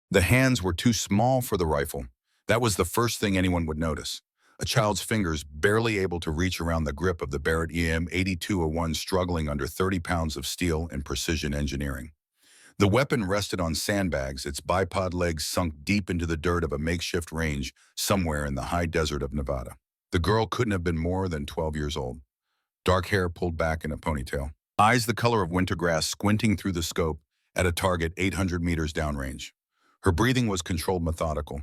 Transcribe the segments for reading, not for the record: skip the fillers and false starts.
The hands were too small for the rifle. That was the first thing anyone would notice. A child's fingers barely able to reach around the grip of the Barrett EM-8201, struggling under 30 pounds of steel and precision engineering. The weapon rested on sandbags, its bipod legs sunk deep into the dirt of a makeshift range somewhere in the high desert of Nevada. The girl couldn't have been more than 12 years old. Dark hair pulled back in a ponytail. Eyes the color of winter grass squinting through the scope at a target 800 meters downrange. Her breathing was controlled, methodical.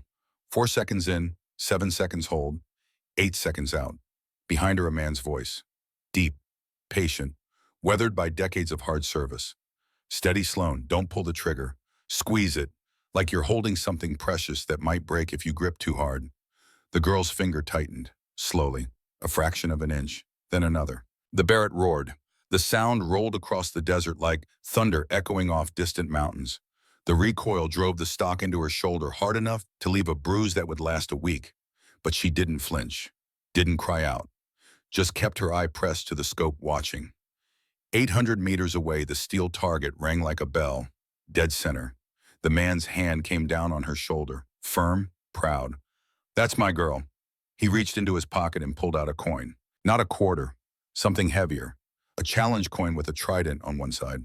4 seconds in, 7 seconds hold, 8 seconds out. Behind her, a man's voice. Deep, patient, weathered by decades of hard service. Steady, Sloan, don't pull the trigger. Squeeze it, like you're holding something precious that might break if you grip too hard. The girl's finger tightened, slowly, a fraction of an inch, then another. The Barrett roared. The sound rolled across the desert like thunder echoing off distant mountains. The recoil drove the stock into her shoulder hard enough to leave a bruise that would last a week. But she didn't flinch, didn't cry out, just kept her eye pressed to the scope, watching. 800 meters away, the steel target rang like a bell, dead center. The man's hand came down on her shoulder, firm, proud. That's my girl. He reached into his pocket and pulled out a coin. Not a quarter, something heavier. A challenge coin with a trident on one side.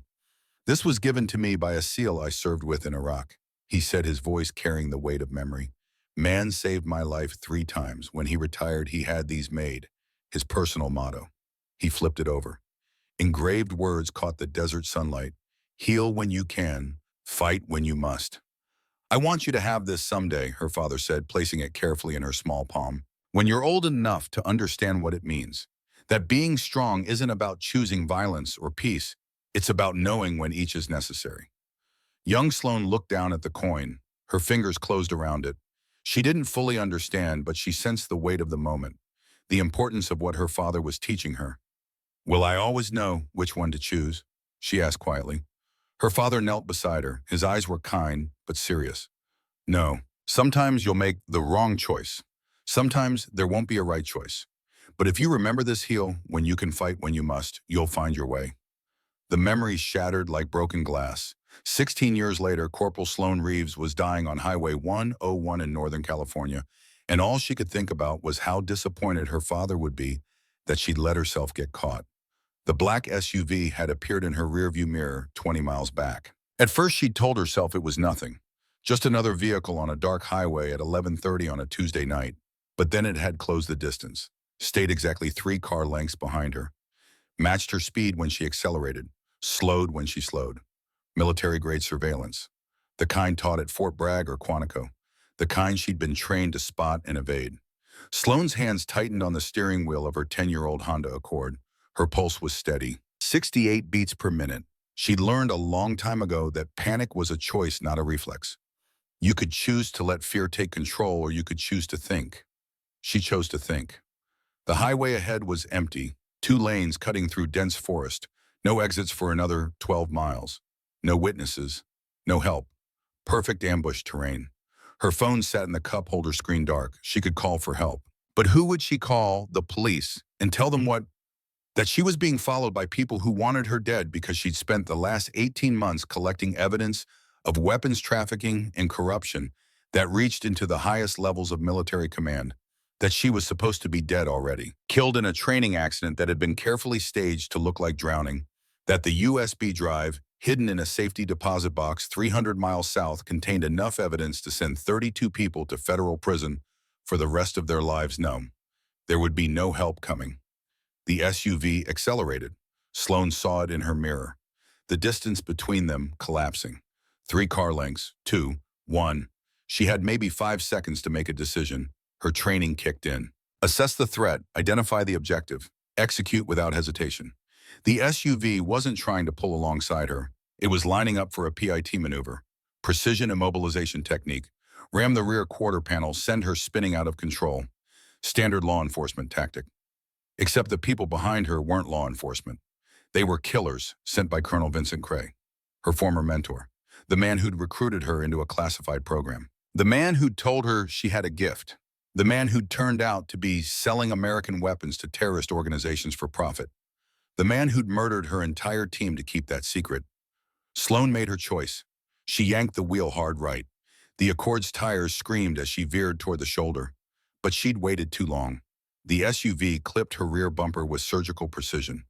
This was given to me by a SEAL I served with in Iraq, he said, his voice carrying the weight of memory. Man saved my life 3 times. When he retired, he had these made, his personal motto. He flipped it over. Engraved words caught the desert sunlight. Heal when you can, fight when you must. I want you to have this someday, her father said, placing it carefully in her small palm. When you're old enough to understand what it means. That being strong isn't about choosing violence or peace. It's about knowing when each is necessary. Young Sloan looked down at the coin, her fingers closed around it. She didn't fully understand, but she sensed the weight of the moment, the importance of what her father was teaching her. Will I always know which one to choose? She asked quietly. Her father knelt beside her. His eyes were kind, but serious. No, sometimes you'll make the wrong choice. Sometimes there won't be a right choice. But if you remember this, Heal, when you can fight when you must, you'll find your way. The memories shattered like broken glass. 16 years later, Corporal Sloan Reeves was dying on Highway 101 in Northern California, and all she could think about was how disappointed her father would be that she'd let herself get caught. The black SUV had appeared in her rearview mirror 20 miles back. At first, she'd told herself it was nothing, just another vehicle on a dark highway at 11:30 on a Tuesday night. But then it had closed the distance, stayed exactly 3 car lengths behind her, matched her speed when she accelerated, slowed when she slowed. Military-grade surveillance, the kind taught at Fort Bragg or Quantico, the kind she'd been trained to spot and evade. Sloan's hands tightened on the steering wheel of her 10-year-old Honda Accord. Her pulse was steady, 68 beats per minute. She'd learned a long time ago that panic was a choice, not a reflex. You could choose to let fear take control, or you could choose to think. She chose to think. The highway ahead was empty, 2 lanes cutting through dense forest, no exits for another 12 miles. No witnesses, no help. Perfect ambush terrain. Her phone sat in the cup holder, screen dark. She could call for help. But who would she call? The police. And tell them what? That she was being followed by people who wanted her dead because she'd spent the last 18 months collecting evidence of weapons trafficking and corruption that reached into the highest levels of military command. That she was supposed to be dead already, killed in a training accident that had been carefully staged to look like drowning. That the USB drive, hidden in a safety deposit box 300 miles south, contained enough evidence to send 32 people to federal prison for the rest of their lives. No, there would be no help coming. The SUV accelerated. Sloan saw it in her mirror. The distance between them collapsing. 3 car lengths, 2, 1. She had maybe 5 seconds to make a decision. Her training kicked in. Assess the threat, identify the objective, execute without hesitation. The SUV wasn't trying to pull alongside her. It was lining up for a PIT maneuver. Precision immobilization technique. Ram the rear quarter panel, send her spinning out of control. Standard law enforcement tactic. Except the people behind her weren't law enforcement. They were killers sent by Colonel Vincent Cray, her former mentor, the man who'd recruited her into a classified program, the man who'd told her she had a gift, the man who'd turned out to be selling American weapons to terrorist organizations for profit, the man who'd murdered her entire team to keep that secret. Sloan made her choice. She yanked the wheel hard right. The Accord's tires screamed as she veered toward the shoulder, but she'd waited too long. The SUV clipped her rear bumper with surgical precision.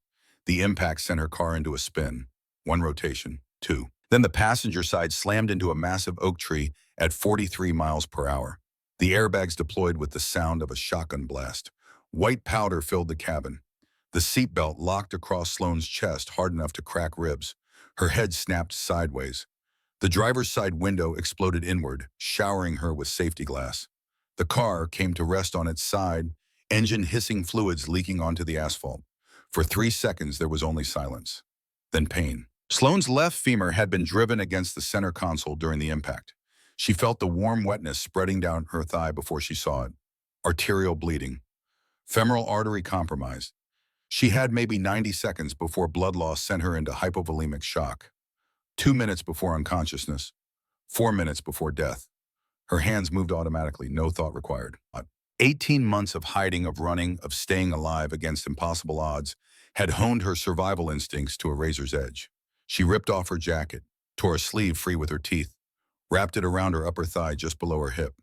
The impact sent her car into a spin. One rotation, two. Then the passenger side slammed into a massive oak tree at 43 miles per hour. The airbags deployed with the sound of a shotgun blast. White powder filled the cabin. The seatbelt locked across Sloane's chest hard enough to crack ribs. Her head snapped sideways. The driver's side window exploded inward, showering her with safety glass. The car came to rest on its side, engine hissing fluids leaking onto the asphalt. For 3 seconds, there was only silence. Then pain. Sloane's left femur had been driven against the center console during the impact. She felt the warm wetness spreading down her thigh before she saw it. Arterial bleeding. Femoral artery compromised. She had maybe 90 seconds before blood loss sent her into hypovolemic shock. 2 minutes before unconsciousness. 4 minutes before death. Her hands moved automatically, no thought required. 18 months of hiding, of running, of staying alive against impossible odds had honed her survival instincts to a razor's edge. She ripped off her jacket, tore a sleeve free with her teeth, wrapped it around her upper thigh just below her hip,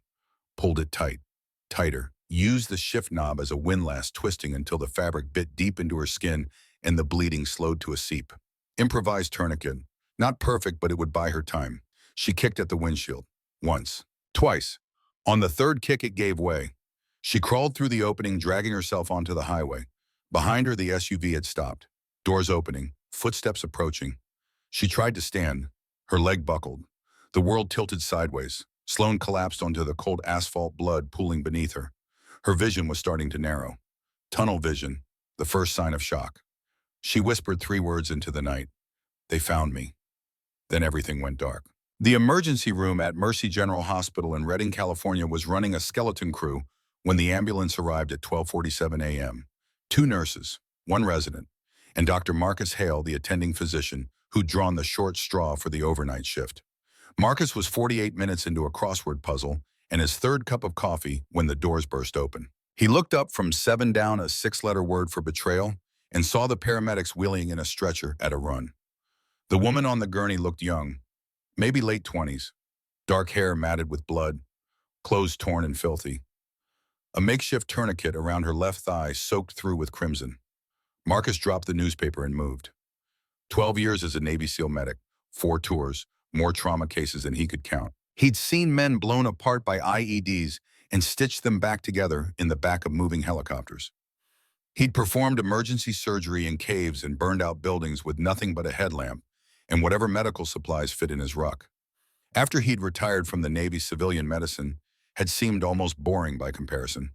pulled it tight, tighter, used the shift knob as a windlass, twisting until the fabric bit deep into her skin and the bleeding slowed to a seep. Improvised tourniquet. Not perfect, but it would buy her time. She kicked at the windshield. Once. Twice. On the third kick, it gave way. She crawled through the opening, dragging herself onto the highway. Behind her, the SUV had stopped. Doors opening, footsteps approaching. She tried to stand. Her leg buckled. The world tilted sideways. Sloane collapsed onto the cold asphalt, blood pooling beneath her. Her vision was starting to narrow. Tunnel vision, the first sign of shock. She whispered 3 words into the night. They found me. Then everything went dark. The emergency room at Mercy General Hospital in Redding, California was running a skeleton crew when the ambulance arrived at 12:47 a.m. 2 nurses, 1 resident, and Dr. Marcus Hale, the attending physician, who'd drawn the short straw for the overnight shift. Marcus was 48 minutes into a crossword puzzle and his 3rd cup of coffee when the doors burst open. He looked up from 7 down, a 6-letter word for betrayal, and saw the paramedics wheeling in a stretcher at a run. The woman on the gurney looked young, maybe late 20s, dark hair matted with blood, clothes torn and filthy. A makeshift tourniquet around her left thigh soaked through with crimson. Marcus dropped the newspaper and moved. 12 years as a Navy SEAL medic, 4 tours, more trauma cases than he could count. He'd seen men blown apart by IEDs and stitched them back together in the back of moving helicopters. He'd performed emergency surgery in caves and burned out buildings with nothing but a headlamp and whatever medical supplies fit in his ruck. After he'd retired from the Navy, civilian medicine had seemed almost boring by comparison.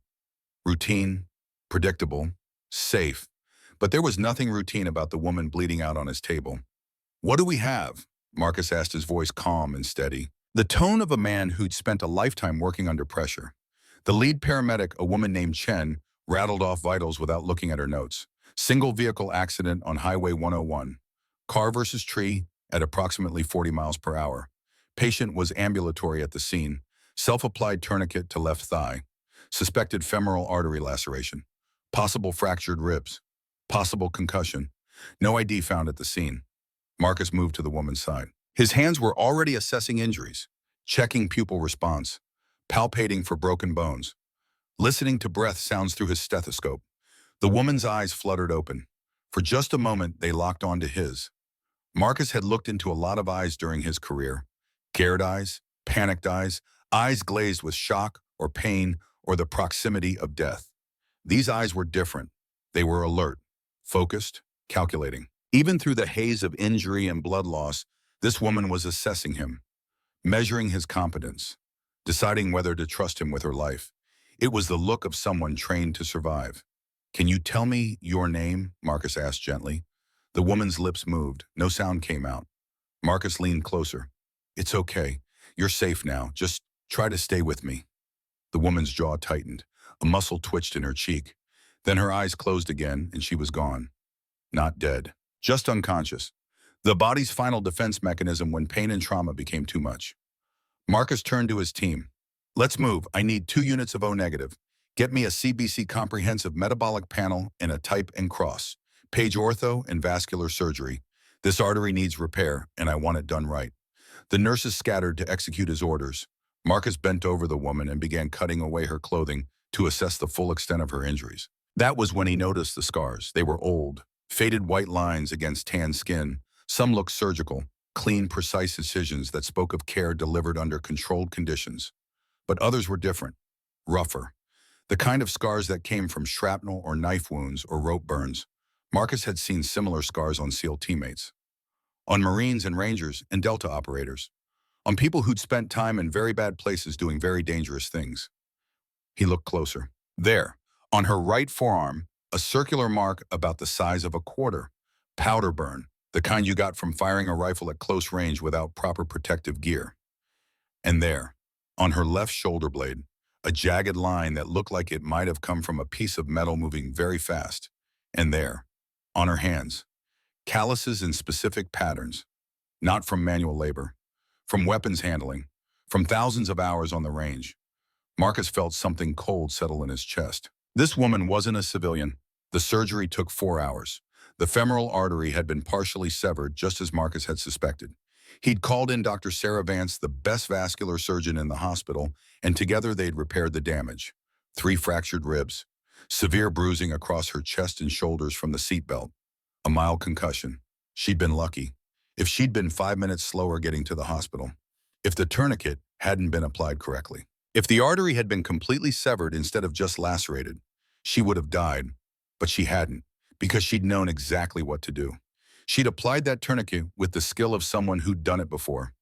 Routine, predictable, safe, but there was nothing routine about the woman bleeding out on his table. "What do we have?" Marcus asked, his voice calm and steady. The tone of a man who'd spent a lifetime working under pressure. The lead paramedic, a woman named Chen, rattled off vitals without looking at her notes. Single vehicle accident on Highway 101. Car versus tree at approximately 40 miles per hour. Patient was ambulatory at the scene. Self-applied tourniquet to left thigh. Suspected femoral artery laceration. Possible fractured ribs. Possible concussion. No ID found at the scene. Marcus moved to the woman's side. His hands were already assessing injuries, checking pupil response, palpating for broken bones, listening to breath sounds through his stethoscope. The woman's eyes fluttered open. For just a moment, they locked onto his. Marcus had looked into a lot of eyes during his career. Scared eyes, panicked eyes glazed with shock or pain or the proximity of death. These eyes were different. They were alert, focused, calculating. Even through the haze of injury and blood loss, this woman was assessing him, measuring his competence, deciding whether to trust him with her life. It was the look of someone trained to survive. "Can you tell me your name?" Marcus asked gently. The woman's lips moved. No sound came out. Marcus leaned closer. "It's okay. You're safe now. Just try to stay with me." The woman's jaw tightened. A muscle twitched in her cheek. Then her eyes closed again, and she was gone. Not dead. Just unconscious. The body's final defense mechanism when pain and trauma became too much. Marcus turned to his team. "Let's move. I need 2 units of O negative. Get me a CBC comprehensive metabolic panel and a type and cross. Page ortho and vascular surgery. This artery needs repair, and I want it done right." The nurses scattered to execute his orders. Marcus bent over the woman and began cutting away her clothing to assess the full extent of her injuries. That was when he noticed the scars. They were old, faded white lines against tan skin. Some looked surgical, clean, precise incisions that spoke of care delivered under controlled conditions. But others were different, rougher, the kind of scars that came from shrapnel or knife wounds or rope burns. Marcus had seen similar scars on SEAL teammates, on Marines and Rangers and Delta operators, on people who'd spent time in very bad places doing very dangerous things. He looked closer. There, on her right forearm, a circular mark about the size of a quarter. Powder burn, the kind you got from firing a rifle at close range without proper protective gear. And there, on her left shoulder blade, a jagged line that looked like it might have come from a piece of metal moving very fast. And there, on her hands, calluses in specific patterns, not from manual labor, from weapons handling, from thousands of hours on the range. Marcus felt something cold settle in his chest. This woman wasn't a civilian. The surgery took 4 hours. The femoral artery had been partially severed, just as Marcus had suspected. He'd called in Dr. Sarah Vance, the best vascular surgeon in the hospital, and together they'd repaired the damage. 3 fractured ribs, severe bruising across her chest and shoulders from the seatbelt, a mild concussion. She'd been lucky. If she'd been 5 minutes slower getting to the hospital, if the tourniquet hadn't been applied correctly, if the artery had been completely severed instead of just lacerated, she would have died, but she hadn't, because she'd known exactly what to do. She'd applied that tourniquet with the skill of someone who'd done it before,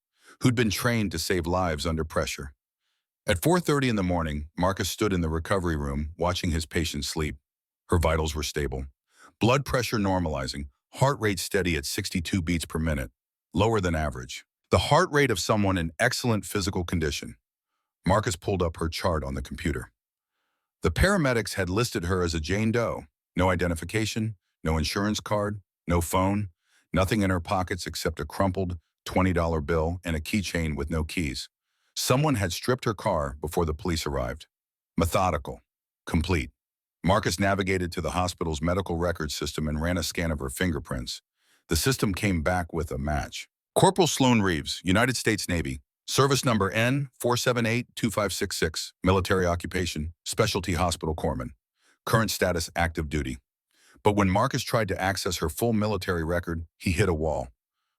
who'd been trained to save lives under pressure. At 4:30 in the morning, Marcus stood in the recovery room watching his patient sleep. Her vitals were stable. Blood pressure normalizing, heart rate steady at 62 beats per minute, lower than average. The heart rate of someone in excellent physical condition. Marcus pulled up her chart on the computer. The paramedics had listed her as a Jane Doe. No identification, no insurance card, no phone, nothing in her pockets except a crumpled $20 bill and a keychain with no keys. Someone had stripped her car before the police arrived. Methodical. Complete. Marcus navigated to the hospital's medical records system and ran a scan of her fingerprints. The system came back with a match. Corporal Sloan Reeves, United States Navy. Service number N4782566. Military occupation, Specialty Hospital Corpsman. Current status active duty. But when Marcus tried to access her full military record, he hit a wall.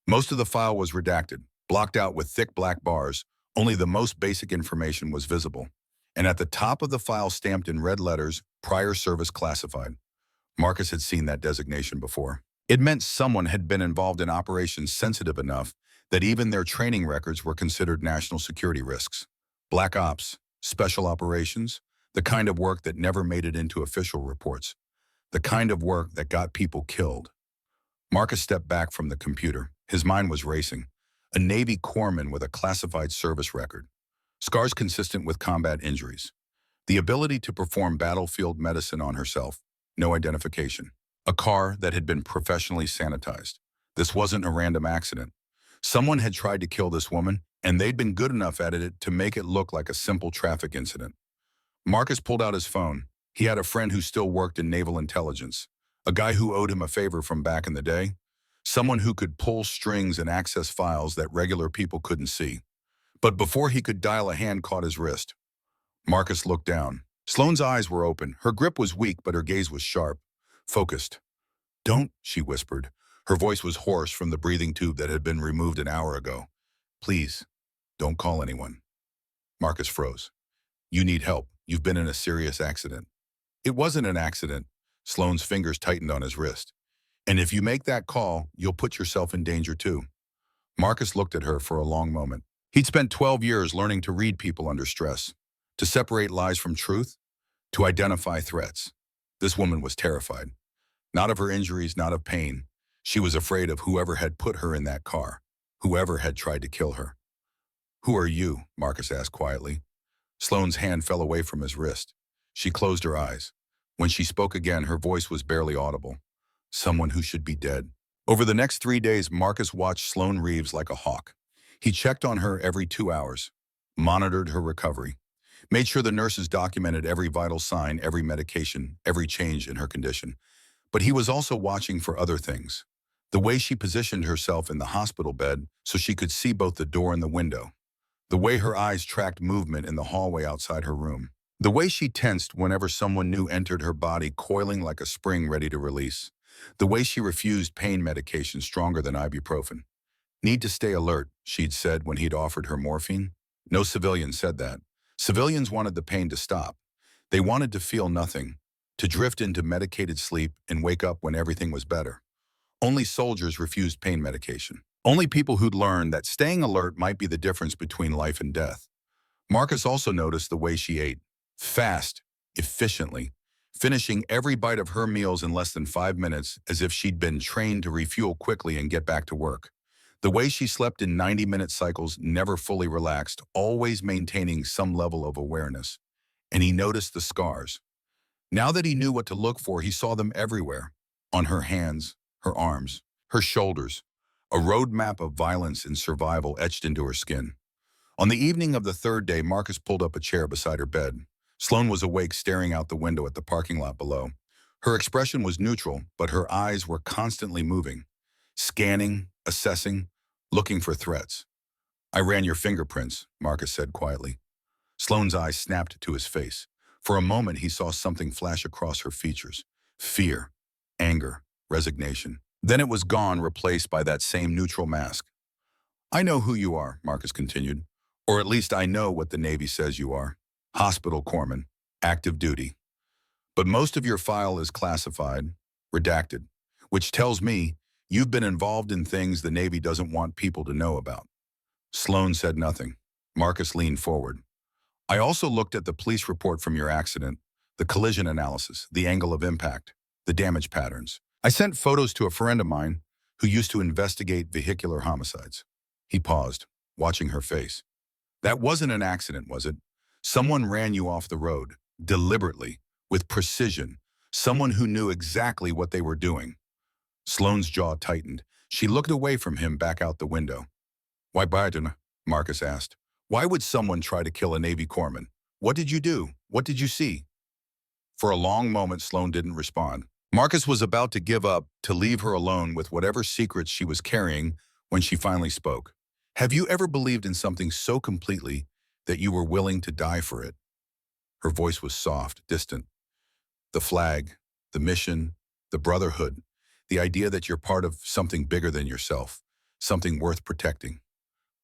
Most of the file was redacted, blocked out with thick black bars. Only the most basic information was visible. And at the top of the file, stamped in red letters, prior service classified. Marcus had seen that designation before. It meant someone had been involved in operations sensitive enough that even their training records were considered national security risks. Black ops, special operations, the kind of work that never made it into official reports, the kind of work that got people killed. Marcus stepped back from the computer. His mind was racing. A Navy corpsman with a classified service record. Scars consistent with combat injuries. The ability to perform battlefield medicine on herself. No identification. A car that had been professionally sanitized. This wasn't a random accident. Someone had tried to kill this woman, and they'd been good enough at it to make it look like a simple traffic incident. Marcus pulled out his phone. He had a friend who still worked in naval intelligence, a guy who owed him a favor from back in the day, someone who could pull strings and access files that regular people couldn't see. But before he could dial, a hand caught his wrist. Marcus looked down. Sloane's eyes were open. Her grip was weak, but her gaze was sharp, focused. "Don't," she whispered. Her voice was hoarse from the breathing tube that had been removed an hour ago. "Please, don't call anyone." Marcus froze. "You need help. You've been in a serious accident." "It wasn't an accident." Sloane's fingers tightened on his wrist. "And if you make that call, you'll put yourself in danger too." Marcus looked at her for a long moment. He'd spent 12 years learning to read people under stress, to separate lies from truth, to identify threats. This woman was terrified. Not of her injuries, not of pain. She was afraid of whoever had put her in that car, whoever had tried to kill her. "Who are you?" Marcus asked quietly. Sloane's hand fell away from his wrist. She closed her eyes. When she spoke again, her voice was barely audible. "Someone who should be dead." Over the next 3 days, Marcus watched Sloan Reeves like a hawk. He checked on her every 2 hours, monitored her recovery, made sure the nurses documented every vital sign, every medication, every change in her condition. But he was also watching for other things. The way she positioned herself in the hospital bed so she could see both the door and the window. The way her eyes tracked movement in the hallway outside her room. The way she tensed whenever someone new entered her body, coiling like a spring ready to release. The way she refused pain medication stronger than ibuprofen. Need to stay alert, she'd said when he'd offered her morphine. No civilian said that. Civilians wanted the pain to stop. They wanted to feel nothing, to drift into medicated sleep and wake up when everything was better. Only soldiers refused pain medication. Only people who'd learned that staying alert might be the difference between life and death. Marcus also noticed the way she ate. Fast, efficiently, finishing every bite of her meals in less than 5 minutes as if she'd been trained to refuel quickly and get back to work. The way she slept in 90-minute cycles, never fully relaxed, always maintaining some level of awareness. And he noticed the scars. Now that he knew what to look for, he saw them everywhere. On her hands, her arms, her shoulders. A roadmap of violence and survival etched into her skin. On the evening of the third day, Marcus pulled up a chair beside her bed. Sloane was awake, staring out the window at the parking lot below. Her expression was neutral, but her eyes were constantly moving. Scanning, assessing, looking for threats. "I ran your fingerprints," Marcus said quietly. Sloane's eyes snapped to his face. For a moment, he saw something flash across her features. Fear, anger, resignation. Then it was gone, replaced by that same neutral mask. "I know who you are," Marcus continued. "Or at least I know what the Navy says you are. Hospital corpsman, active duty. But most of your file is classified, redacted, which tells me you've been involved in things the Navy doesn't want people to know about." Sloane said nothing. Marcus leaned forward. "I also looked at the police report from your accident, the collision analysis, the angle of impact, the damage patterns. I sent photos to a friend of mine who used to investigate vehicular homicides." He paused, watching her face. "That wasn't an accident, was it? Someone ran you off the road, deliberately, with precision. Someone who knew exactly what they were doing." Sloane's jaw tightened. She looked away from him, back out the window. "Why, Biden?" Marcus asked. "Why would someone try to kill a Navy corpsman? What did you do? What did you see?" For a long moment, Sloane didn't respond. Marcus was about to give up, to leave her alone with whatever secrets she was carrying, when she finally spoke. "Have you ever believed in something so completely that you were willing to die for it?" Her voice was soft, distant. "The flag, the mission, the brotherhood, the idea that you're part of something bigger than yourself, something worth protecting."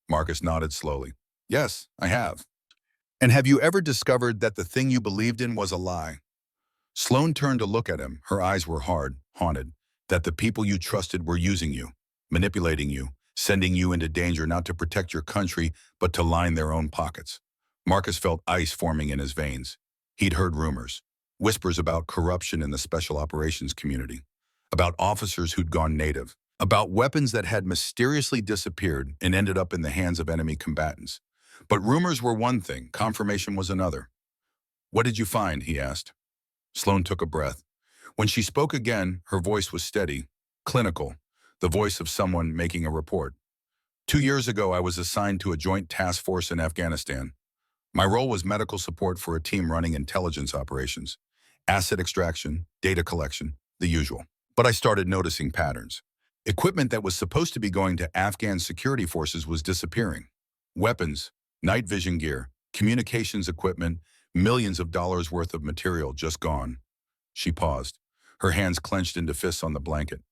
Marcus nodded slowly. "Yes, I have." "And have you ever discovered that the thing you believed in was a lie?" Sloane turned to look at him. Her eyes were hard, haunted. "That the people you trusted were using you, manipulating you, sending you into danger not to protect your country, but to line their own pockets." Marcus felt ice forming in his veins. He'd heard rumors, whispers about corruption in the special operations community, about officers who'd gone native, about weapons that had mysteriously disappeared and ended up in the hands of enemy combatants. But rumors were one thing, confirmation was another. "What did you find?" he asked. Sloane took a breath. When she spoke again, her voice was steady, clinical, the voice of someone making a report. 2 years ago, I was assigned to a joint task force in Afghanistan. My role was medical support for a team running intelligence operations, asset extraction, data collection, the usual. But I started noticing patterns. Equipment that was supposed to be going to Afghan security forces was disappearing. Weapons, night vision gear, communications equipment, millions of dollars worth of material just gone. She paused, her hands clenched into fists on the blanket.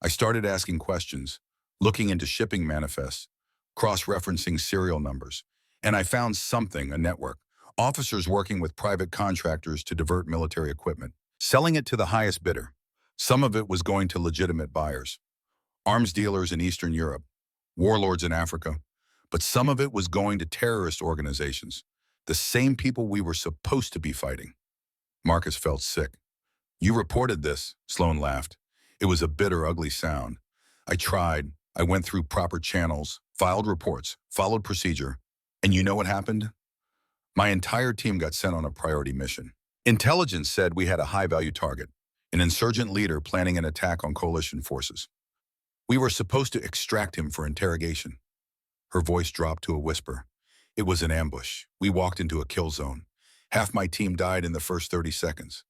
I started asking questions, looking into shipping manifests, cross-referencing serial numbers. And I found something, a network. Officers working with private contractors to divert military equipment, selling it to the highest bidder. Some of it was going to legitimate buyers, arms dealers in Eastern Europe, warlords in Africa. But some of it was going to terrorist organizations, the same people we were supposed to be fighting. Marcus felt sick. "You reported this," Sloane laughed. It was a bitter, ugly sound. "I tried. I went through proper channels, filed reports, followed procedure. And you know what happened? My entire team got sent on a priority mission. Intelligence said we had a high-value target, an insurgent leader planning an attack on coalition forces. We were supposed to extract him for interrogation." Her voice dropped to a whisper. "It was an ambush. We walked into a kill zone. Half my team died in the first 30 seconds.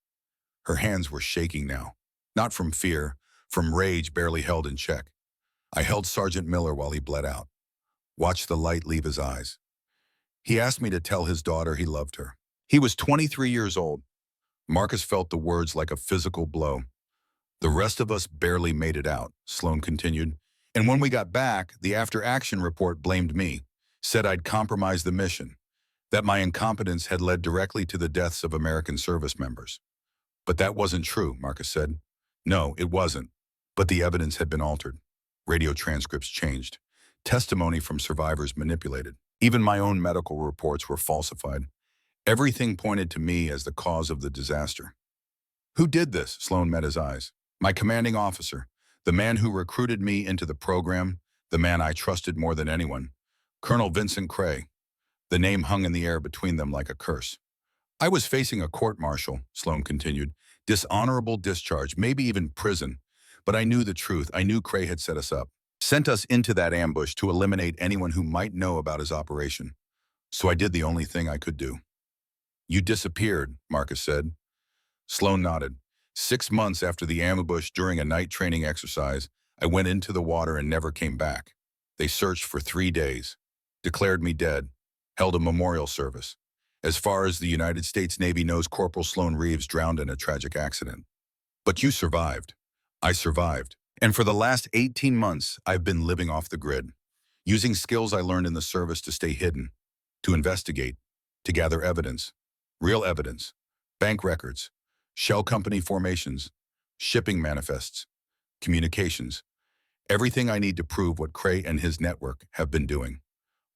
Her hands were shaking now, not from fear, from rage barely held in check. I held Sergeant Miller while he bled out. Watched the light leave his eyes. He asked me to tell his daughter he loved her. He was 23 years old. Marcus felt the words like a physical blow. The rest of us barely made it out, Sloan continued. And when we got back, the after-action report blamed me, said I'd compromised the mission, that my incompetence had led directly to the deaths of American service members. But that wasn't true, Marcus said. No, it wasn't. But the evidence had been altered. Radio transcripts changed. Testimony from survivors manipulated. Even my own medical reports were falsified. Everything pointed to me as the cause of the disaster. Who did this? Sloan met his eyes. My commanding officer, the man who recruited me into the program, the man I trusted more than anyone, Colonel Vincent Cray. The name hung in the air between them like a curse. I was facing a court-martial, Sloan continued, dishonorable discharge, maybe even prison. But I knew the truth. I knew Cray had set us up, sent us into that ambush to eliminate anyone who might know about his operation. So I did the only thing I could do. You disappeared, Marcus said. Sloan nodded. 6 months after the ambush during a night training exercise, I went into the water and never came back. They searched for 3 days, declared me dead, held a memorial service. As far as the United States Navy knows, Corporal Sloan Reeves drowned in a tragic accident. But you survived. I survived. And for the last 18 months, I've been living off the grid, using skills I learned in the service to stay hidden, to investigate, to gather evidence, real evidence, bank records, shell company formations, shipping manifests, communications, everything I need to prove what Cray and his network have been doing.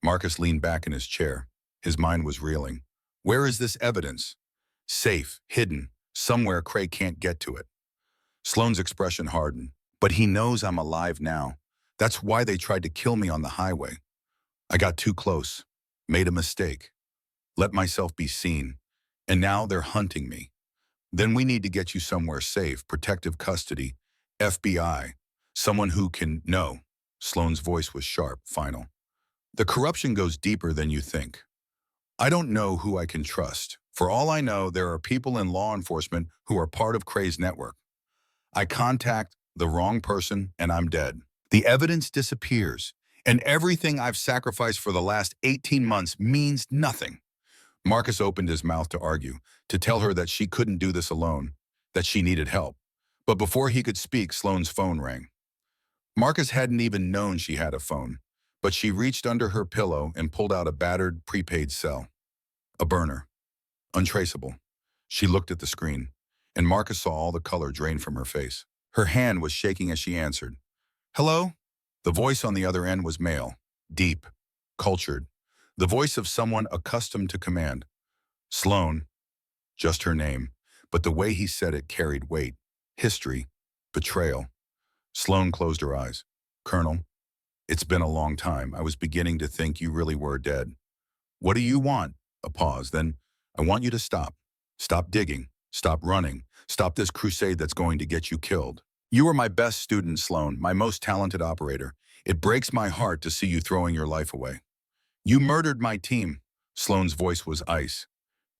Marcus leaned back in his chair. His mind was reeling. Where is this evidence? Safe, hidden, somewhere Cray can't get to it. Sloan's expression hardened. But he knows I'm alive now. That's why they tried to kill me on the highway. I got too close, made a mistake, let myself be seen, and now they're hunting me. Then we need to get you somewhere safe, protective custody, FBI, someone who can know. Sloan's voice was sharp, final. The corruption goes deeper than you think. I don't know who I can trust. For all I know, there are people in law enforcement who are part of Cray's network. I contact the wrong person and I'm dead. The evidence disappears, and everything I've sacrificed for the last 18 months means nothing. Marcus opened his mouth to argue, to tell her that she couldn't do this alone, that she needed help. But before he could speak, Sloan's phone rang. Marcus hadn't even known she had a phone, but she reached under her pillow and pulled out a battered prepaid cell. A burner. Untraceable. She looked at the screen, and Marcus saw all the color drain from her face. Her hand was shaking as she answered. Hello? The voice on the other end was male, deep, cultured, the voice of someone accustomed to command. Sloan, just her name, but the way he said it carried weight, history, betrayal. Sloan closed her eyes. Colonel, it's been a long time. I was beginning to think you really were dead. What do you want? A pause. Then, I want you to stop. Stop digging. Stop running. Stop this crusade that's going to get you killed. You were my best student, Sloan, my most talented operator. It breaks my heart to see you throwing your life away. You murdered my team. Sloan's voice was ice.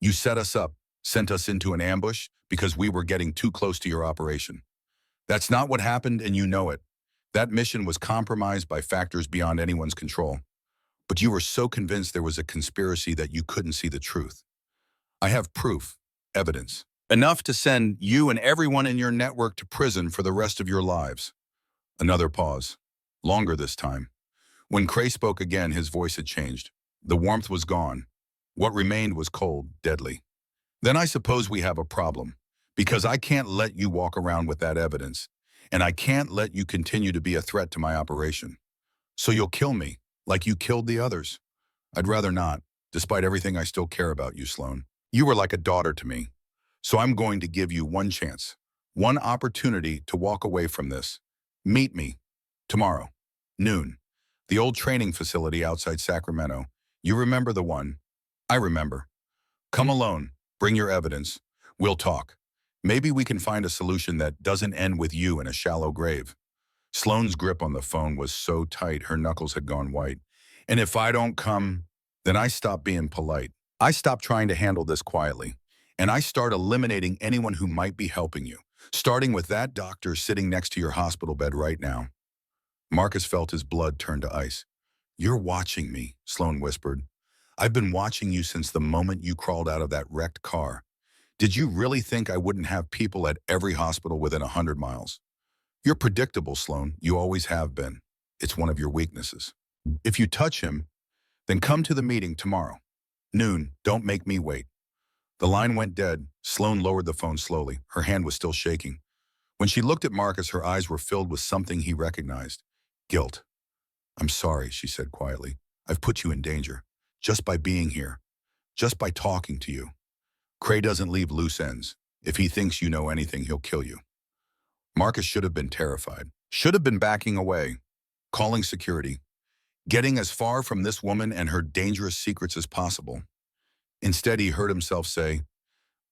You set us up, sent us into an ambush because we were getting too close to your operation. That's not what happened, and you know it. That mission was compromised by factors beyond anyone's control. But you were so convinced there was a conspiracy that you couldn't see the truth. I have proof, evidence. Enough to send you and everyone in your network to prison for the rest of your lives. Another pause. Longer this time. When Cray spoke again, his voice had changed. The warmth was gone. What remained was cold, deadly. Then I suppose we have a problem, because I can't let you walk around with that evidence, and I can't let you continue to be a threat to my operation. So you'll kill me, like you killed the others. I'd rather not, despite everything I still care about you, Sloan. You were like a daughter to me. So I'm going to give you one chance, one opportunity to walk away from this. Meet me tomorrow, noon. The old training facility outside Sacramento. You remember the one? I remember. Come alone. Bring your evidence. We'll talk. Maybe we can find a solution that doesn't end with you in a shallow grave. Sloan's grip on the phone was so tight her knuckles had gone white. And if I don't come, then I stop being polite. I stop trying to handle this quietly. And I start eliminating anyone who might be helping you, starting with that doctor sitting next to your hospital bed right now. Marcus felt his blood turn to ice. You're watching me, Sloan whispered. I've been watching you since the moment you crawled out of that wrecked car. Did you really think I wouldn't have people at every hospital within 100 miles? You're predictable, Sloan. You always have been. It's one of your weaknesses. If you touch him, then come to the meeting tomorrow. Noon. Don't make me wait. The line went dead. Sloan lowered the phone slowly. Her hand was still shaking. When she looked at Marcus, her eyes were filled with something he recognized. Guilt. I'm sorry, she said quietly. I've put you in danger. Just by being here. Just by talking to you. Cray doesn't leave loose ends. If he thinks you know anything, he'll kill you. Marcus should have been terrified. Should have been backing away. Calling security. Getting as far from this woman and her dangerous secrets as possible. Instead, he heard himself say,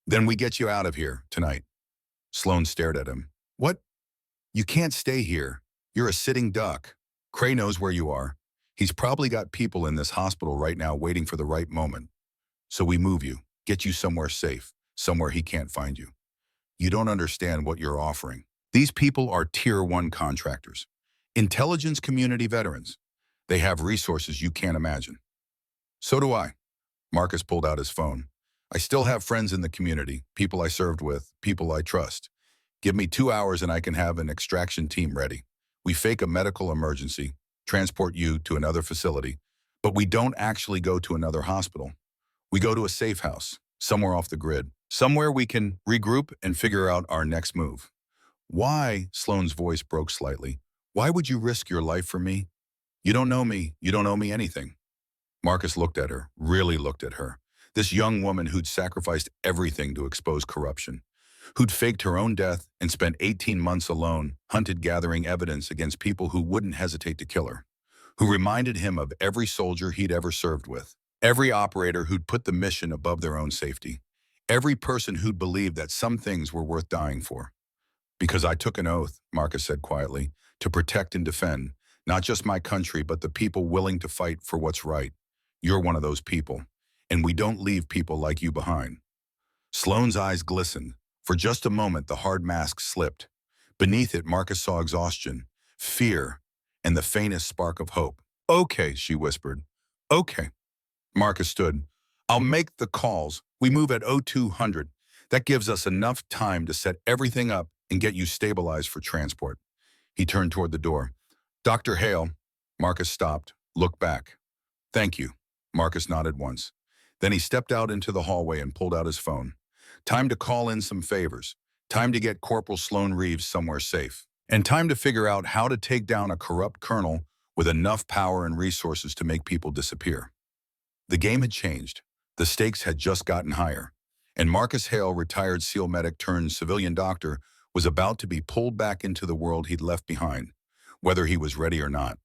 "Then we get you out of here tonight." Sloan stared at him. "What? You can't stay here. You're a sitting duck. Cray knows where you are. He's probably got people in this hospital right now waiting for the right moment. So we move you, get you somewhere safe, somewhere he can't find you. You don't understand what you're offering. These people are Tier 1 contractors. Intelligence community veterans. They have resources you can't imagine." "So do I." Marcus pulled out his phone. "I still have friends in the community, people I served with, people I trust. Give me 2 hours and I can have an extraction team ready. We fake a medical emergency, transport you to another facility, but we don't actually go to another hospital. We go to a safe house, somewhere off the grid, somewhere we can regroup and figure out our next move." "Why?" Sloane's voice broke slightly. "Why would you risk your life for me? You don't know me. You don't owe me anything." Marcus looked at her, really looked at her. This young woman who'd sacrificed everything to expose corruption, who'd faked her own death and spent 18 months alone, hunted gathering evidence against people who wouldn't hesitate to kill her, who reminded him of every soldier he'd ever served with, every operator who'd put the mission above their own safety, every person who'd believed that some things were worth dying for. "Because I took an oath," Marcus said quietly, "to protect and defend, not just my country, but the people willing to fight for what's right. You're one of those people, and we don't leave people like you behind." Sloane's eyes glistened. For just a moment, the hard mask slipped. Beneath it, Marcus saw exhaustion, fear, and the faintest spark of hope. "Okay," she whispered. "Okay." Marcus stood. "I'll make the calls. We move at 0200. That gives us enough time to set everything up and get you stabilized for transport." He turned toward the door. "Dr. Hale." Marcus stopped, looked back. "Thank you." Marcus nodded once. Then he stepped out into the hallway and pulled out his phone. Time to call in some favors. Time to get Corporal Sloan Reeves somewhere safe. And time to figure out how to take down a corrupt colonel with enough power and resources to make people disappear. The game had changed. The stakes had just gotten higher. And Marcus Hale, retired SEAL medic turned civilian doctor, was about to be pulled back into the world he'd left behind, whether he was ready or not.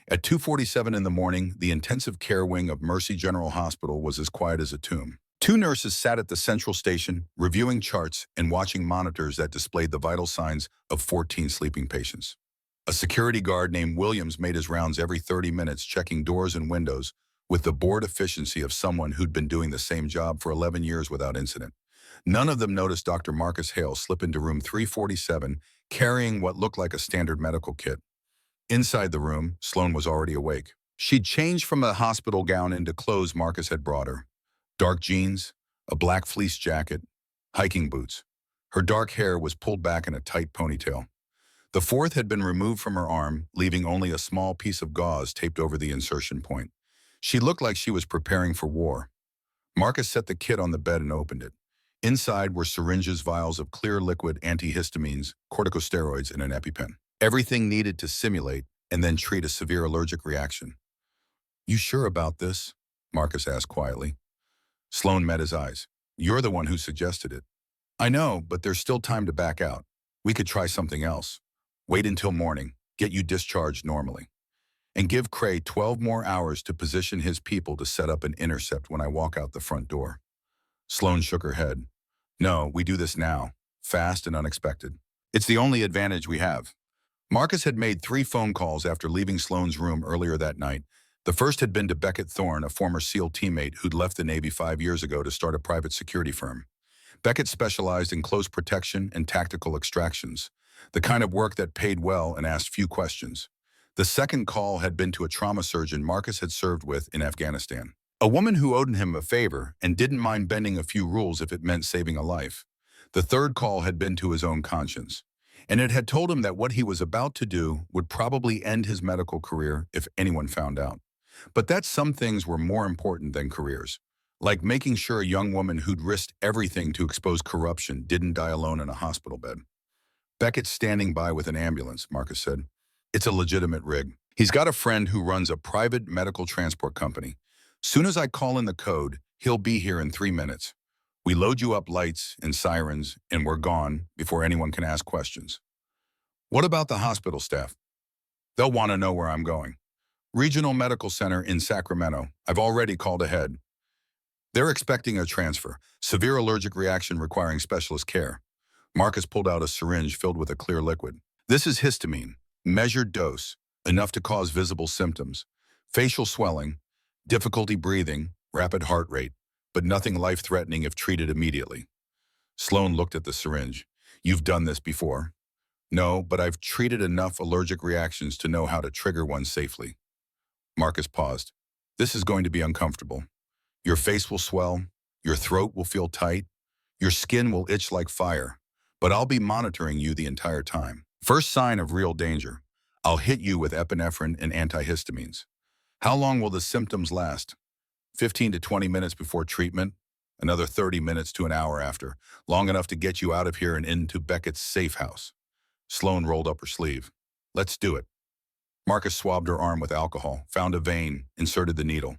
At 2:47 in the morning, the intensive care wing of Mercy General Hospital was as quiet as a tomb. Two nurses sat at the central station, reviewing charts and watching monitors that displayed the vital signs of 14 sleeping patients. A security guard named Williams made his rounds every 30 minutes, checking doors and windows with the bored efficiency of someone who'd been doing the same job for 11 years without incident. None of them noticed Dr. Marcus Hale slip into room 347, carrying what looked like a standard medical kit. Inside the room, Sloan was already awake. She'd changed from a hospital gown into clothes Marcus had brought her. Dark jeans, a black fleece jacket, hiking boots. Her dark hair was pulled back in a tight ponytail. The fourth had been removed from her arm, leaving only a small piece of gauze taped over the insertion point. She looked like she was preparing for war. Marcus set the kit on the bed and opened it. Inside were syringes, vials of clear liquid antihistamines, corticosteroids, and an EpiPen. Everything needed to simulate and then treat a severe allergic reaction. "You sure about this?" Marcus asked quietly. Sloan met his eyes. "You're the one who suggested it." "I know, but there's still time to back out. We could try something else. Wait until morning, get you discharged normally. And give Cray 12 more hours to position his people to set up an intercept when I walk out the front door." Sloan shook her head. "No, we do this now, fast and unexpected. It's the only advantage we have." Marcus had made 3 phone calls after leaving Sloan's room earlier that night. The first had been to Beckett Thorne, a former SEAL teammate who'd left the Navy 5 years ago to start a private security firm. Beckett specialized in close protection and tactical extractions, the kind of work that paid well and asked few questions. The second call had been to a trauma surgeon Marcus had served with in Afghanistan. A woman who owed him a favor and didn't mind bending a few rules if it meant saving a life. The third call had been to his own conscience, and it had told him that what he was about to do would probably end his medical career if anyone found out. But that some things were more important than careers, like making sure a young woman who'd risked everything to expose corruption didn't die alone in a hospital bed. Beckett's standing by with an ambulance, Marcus said. It's a legitimate rig. He's got a friend who runs a private medical transport company. Soon as I call in the code, he'll be here in 3 minutes. We load you up lights and sirens, and we're gone before anyone can ask questions. What about the hospital staff? They'll want to know where I'm going. Regional Medical Center in Sacramento. I've already called ahead. They're expecting a transfer. Severe allergic reaction requiring specialist care. Marcus pulled out a syringe filled with a clear liquid. This is histamine. Measured dose. Enough to cause visible symptoms. Facial swelling. Difficulty breathing. Rapid heart rate. But nothing life-threatening if treated immediately. Sloan looked at the syringe. You've done this before. No, but I've treated enough allergic reactions to know how to trigger one safely. Marcus paused. This is going to be uncomfortable. Your face will swell. Your throat will feel tight. Your skin will itch like fire. But I'll be monitoring you the entire time. First sign of real danger. I'll hit you with epinephrine and antihistamines. How long will the symptoms last? 15 to 20 minutes before treatment, another 30 minutes to an hour after, long enough to get you out of here and into Beckett's safe house. Sloan rolled up her sleeve. Let's do it. Marcus swabbed her arm with alcohol, found a vein, inserted the needle.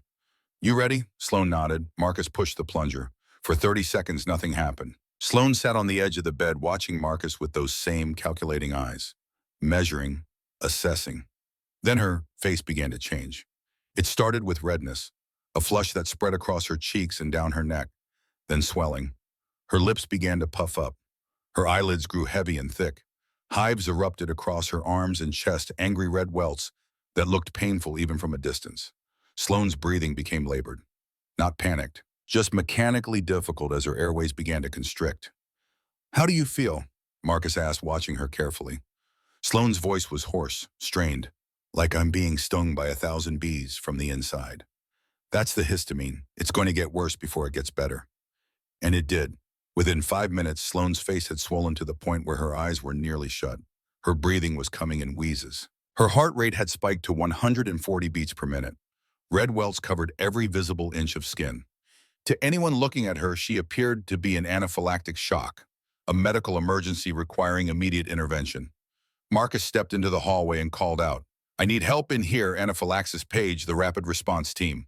You ready? Sloan nodded. Marcus pushed the plunger. For 30 seconds, nothing happened. Sloan sat on the edge of the bed watching Marcus with those same calculating eyes, measuring, assessing. Then her face began to change. It started with redness, a flush that spread across her cheeks and down her neck, then swelling. Her lips began to puff up. Her eyelids grew heavy and thick. Hives erupted across her arms and chest, angry red welts that looked painful even from a distance. Sloane's breathing became labored, not panicked, just mechanically difficult as her airways began to constrict. How do you feel? Marcus asked, watching her carefully. Sloane's voice was hoarse, strained, like I'm being stung by 1,000 bees from the inside. That's the histamine. It's going to get worse before it gets better. And it did. Within 5 minutes, Sloane's face had swollen to the point where her eyes were nearly shut. Her breathing was coming in wheezes. Her heart rate had spiked to 140 beats per minute. Red welts covered every visible inch of skin. To anyone looking at her, she appeared to be in anaphylactic shock, a medical emergency requiring immediate intervention. Marcus stepped into the hallway and called out, I need help in here, anaphylaxis page, the rapid response team.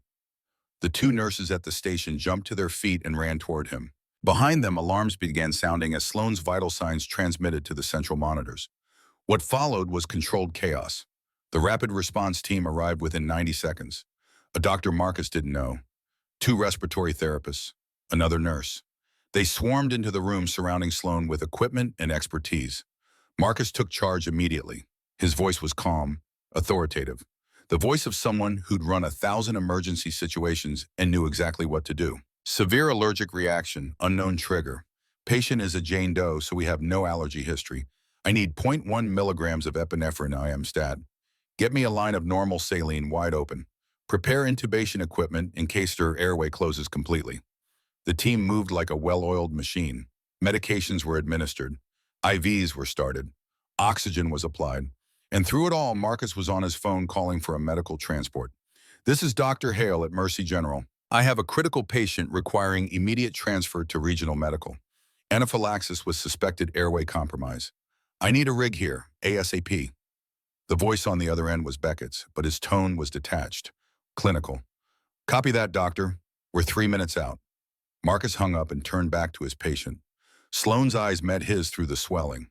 The two nurses at the station jumped to their feet and ran toward him. Behind them, alarms began sounding as Sloane's vital signs transmitted to the central monitors. What followed was controlled chaos. The rapid response team arrived within 90 seconds. A doctor Marcus didn't know. 2 respiratory therapists. Another nurse. They swarmed into the room surrounding Sloane with equipment and expertise. Marcus took charge immediately. His voice was calm, authoritative. The voice of someone who'd run 1,000 emergency situations and knew exactly what to do. Severe allergic reaction, unknown trigger. Patient is a Jane Doe, so we have no allergy history. I need 0.1 milligrams of epinephrine IM stat. Get me a line of normal saline wide open. Prepare intubation equipment in case her airway closes completely. The team moved like a well-oiled machine. Medications were administered. IVs were started. Oxygen was applied. And through it all, Marcus was on his phone calling for a medical transport. This is Dr. Hale at Mercy General. I have a critical patient requiring immediate transfer to regional medical. Anaphylaxis with suspected airway compromise. I need a rig here, ASAP. The voice on the other end was Beckett's, but his tone was detached, clinical. Copy that, doctor. We're 3 minutes out. Marcus hung up and turned back to his patient. Sloane's eyes met his through the swelling.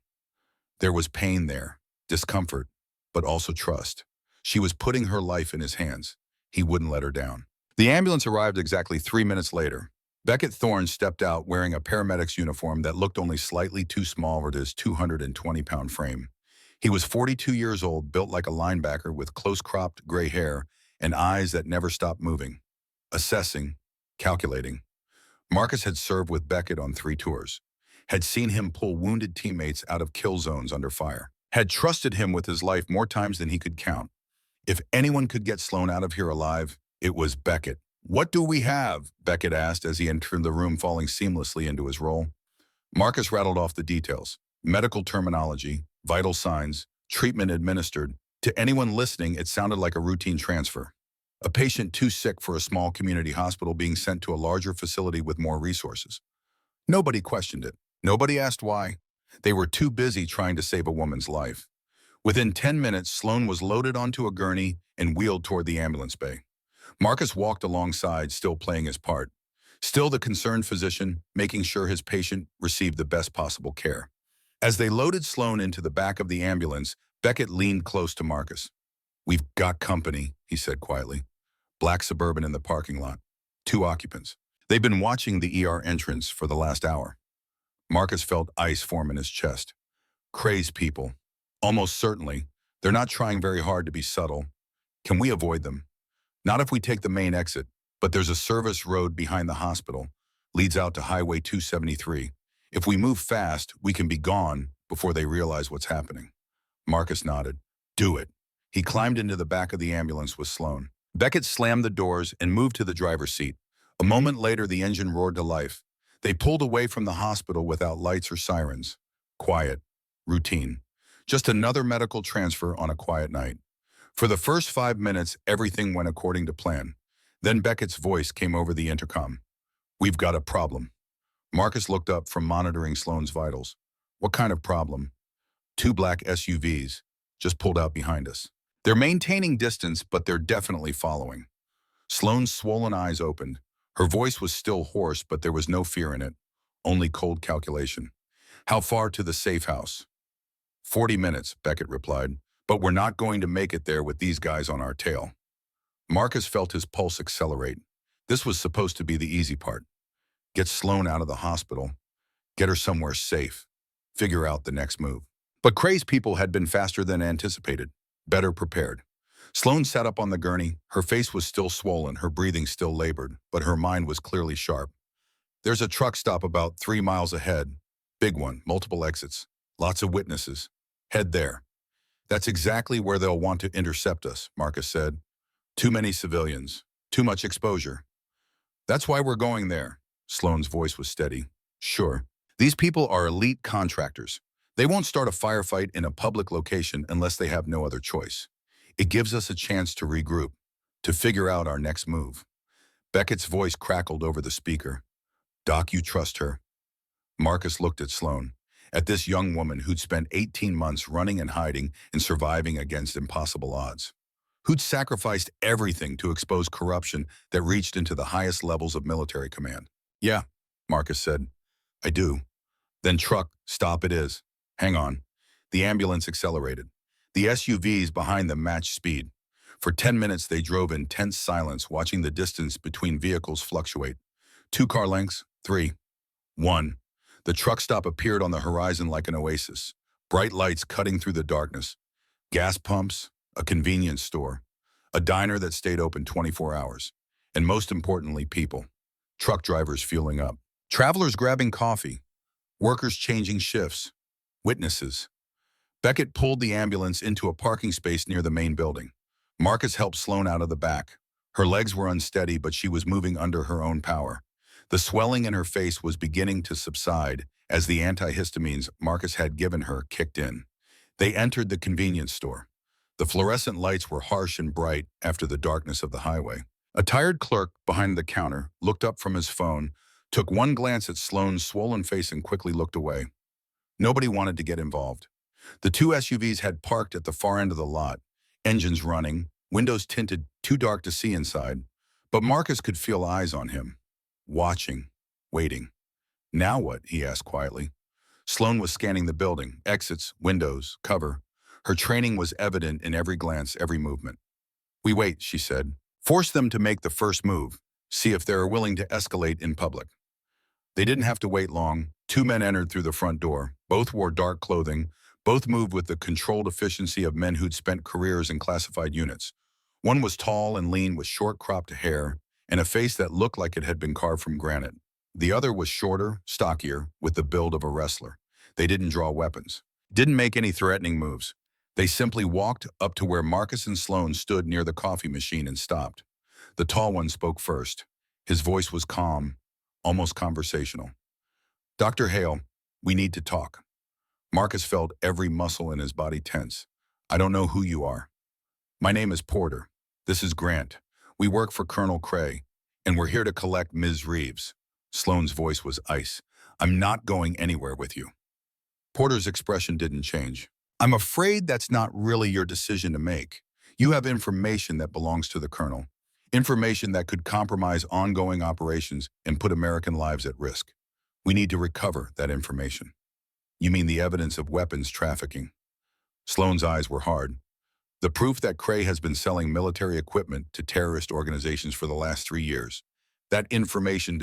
There was pain there, discomfort, but also trust. She was putting her life in his hands. He wouldn't let her down. The ambulance arrived exactly 3 minutes later. Beckett Thorne stepped out wearing a paramedic's uniform that looked only slightly too small for his 220-pound frame. He was 42 years old, built like a linebacker with close-cropped gray hair and eyes that never stopped moving. Assessing, calculating. Marcus had served with Beckett on 3 tours, had seen him pull wounded teammates out of kill zones under fire, had trusted him with his life more times than he could count. If anyone could get Sloane out of here alive, it was Beckett. "What do we have?" Beckett asked as he entered the room, falling seamlessly into his role. Marcus rattled off the details: medical terminology, vital signs, treatment administered. To anyone listening, it sounded like a routine transfer. A patient too sick for a small community hospital being sent to a larger facility with more resources. Nobody questioned it. Nobody asked why. They were too busy trying to save a woman's life. Within 10 minutes, Sloan was loaded onto a gurney and wheeled toward the ambulance bay. Marcus walked alongside, still playing his part. Still the concerned physician, making sure his patient received the best possible care. As they loaded Sloan into the back of the ambulance, Beckett leaned close to Marcus. "We've got company," he said quietly. "Black Suburban in the parking lot. 2 occupants. They've been watching the ER entrance for the last hour." Marcus felt ice form in his chest. Crazed people. Almost certainly. They're not trying very hard to be subtle. Can we avoid them? Not if we take the main exit, but there's a service road behind the hospital. Leads out to Highway 273. If we move fast, we can be gone before they realize what's happening. Marcus nodded. "Do it." He climbed into the back of the ambulance with Sloan. Beckett slammed the doors and moved to the driver's seat. A moment later, the engine roared to life. They pulled away from the hospital without lights or sirens. Quiet. Routine. Just another medical transfer on a quiet night. For the first 5 minutes, everything went according to plan. Then Beckett's voice came over the intercom. "We've got a problem." Marcus looked up from monitoring Sloan's vitals. "What kind of problem?" "2 black SUVs just pulled out behind us. They're maintaining distance, but they're definitely following." Sloan's swollen eyes opened. Her voice was still hoarse, but there was no fear in it, only cold calculation. "How far to the safe house?" 40 minutes, Beckett replied. "But we're not going to make it there with these guys on our tail." Marcus felt his pulse accelerate. This was supposed to be the easy part. Get Sloan out of the hospital, get her somewhere safe, figure out the next move. But crazed people had been faster than anticipated, better prepared. Sloan sat up on the gurney. Her face was still swollen, her breathing still labored, but her mind was clearly sharp. "There's a truck stop about 3 miles ahead. Big one, multiple exits, lots of witnesses. Head there." "That's exactly where they'll want to intercept us," Marcus said. "Too many civilians, too much exposure." "That's why we're going there." Sloan's voice was steady. "Sure. These people are elite contractors. They won't start a firefight in a public location unless they have no other choice. It gives us a chance to regroup, to figure out our next move." Beckett's voice crackled over the speaker. "Doc, you trust her?" Marcus looked at Sloan, at this young woman who'd spent 18 months running and hiding and surviving against impossible odds. Who'd sacrificed everything to expose corruption that reached into the highest levels of military command. "Yeah," Marcus said. "I do." "Then truck, stop it is. Hang on." The ambulance accelerated. The SUVs behind them matched speed. For 10 minutes they drove in tense silence, watching the distance between vehicles fluctuate. 2 car lengths, 3, 1. The truck stop appeared on the horizon like an oasis. Bright lights cutting through the darkness. Gas pumps, a convenience store, a diner that stayed open 24 hours. And most importantly, people. Truck drivers fueling up. Travelers grabbing coffee. Workers changing shifts. Witnesses. Beckett pulled the ambulance into a parking space near the main building. Marcus helped Sloan out of the back. Her legs were unsteady, but she was moving under her own power. The swelling in her face was beginning to subside as the antihistamines Marcus had given her kicked in. They entered the convenience store. The fluorescent lights were harsh and bright after the darkness of the highway. A tired clerk behind the counter looked up from his phone, took one glance at Sloan's swollen face and quickly looked away. Nobody wanted to get involved. The 2 SUVs had parked at the far end of the lot, engines running, windows tinted too dark to see inside. But Marcus could feel eyes on him, watching, waiting. "Now what?" he asked quietly. Sloan was scanning the building, exits, windows, cover. Her training was evident in every glance, every movement. "We wait," she said. "Force them to make the first move. See if they're willing to escalate in public." They didn't have to wait long. 2 men entered through the front door. Both wore dark clothing. Both moved with the controlled efficiency of men who'd spent careers in classified units. One was tall and lean with short cropped hair and a face that looked like it had been carved from granite. The other was shorter, stockier, with the build of a wrestler. They didn't draw weapons. Didn't make any threatening moves. They simply walked up to where Marcus and Sloan stood near the coffee machine and stopped. The tall one spoke first. His voice was calm, almost conversational. Dr. Hale, we need to talk. Marcus felt every muscle in his body tense. I don't know who you are. My name is Porter. This is Grant. We work for Colonel Cray, and we're here to collect Ms. Reeves. Sloane's voice was ice. I'm not going anywhere with you. Porter's expression didn't change. I'm afraid that's not really your decision to make. You have information that belongs to the Colonel. Information that could compromise ongoing operations and put American lives at risk. We need to recover that information. You mean the evidence of weapons trafficking? Sloane's eyes were hard. The proof that Cray has been selling military equipment to terrorist organizations for the last 3 years. That information,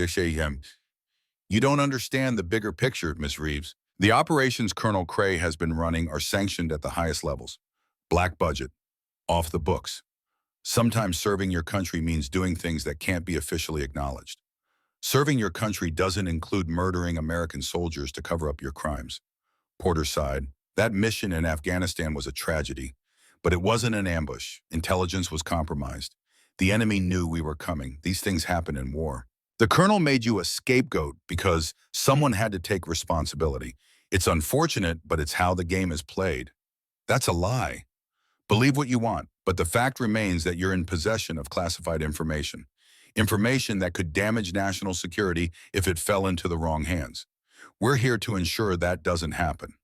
you don't understand the bigger picture, Ms. Reeves. The operations Colonel Cray has been running are sanctioned at the highest levels. Black budget, off the books. Sometimes serving your country means doing things that can't be officially acknowledged. Serving your country doesn't include murdering American soldiers to cover up your crimes. Porter sighed. That mission in Afghanistan was a tragedy, but it wasn't an ambush. Intelligence was compromised. The enemy knew we were coming. These things happen in war. The colonel made you a scapegoat because someone had to take responsibility. It's unfortunate, but it's how the game is played. That's a lie. Believe what you want, but the fact remains that you're in possession of classified information. Information that could damage national security if it fell into the wrong hands. We're here to ensure that doesn't happen.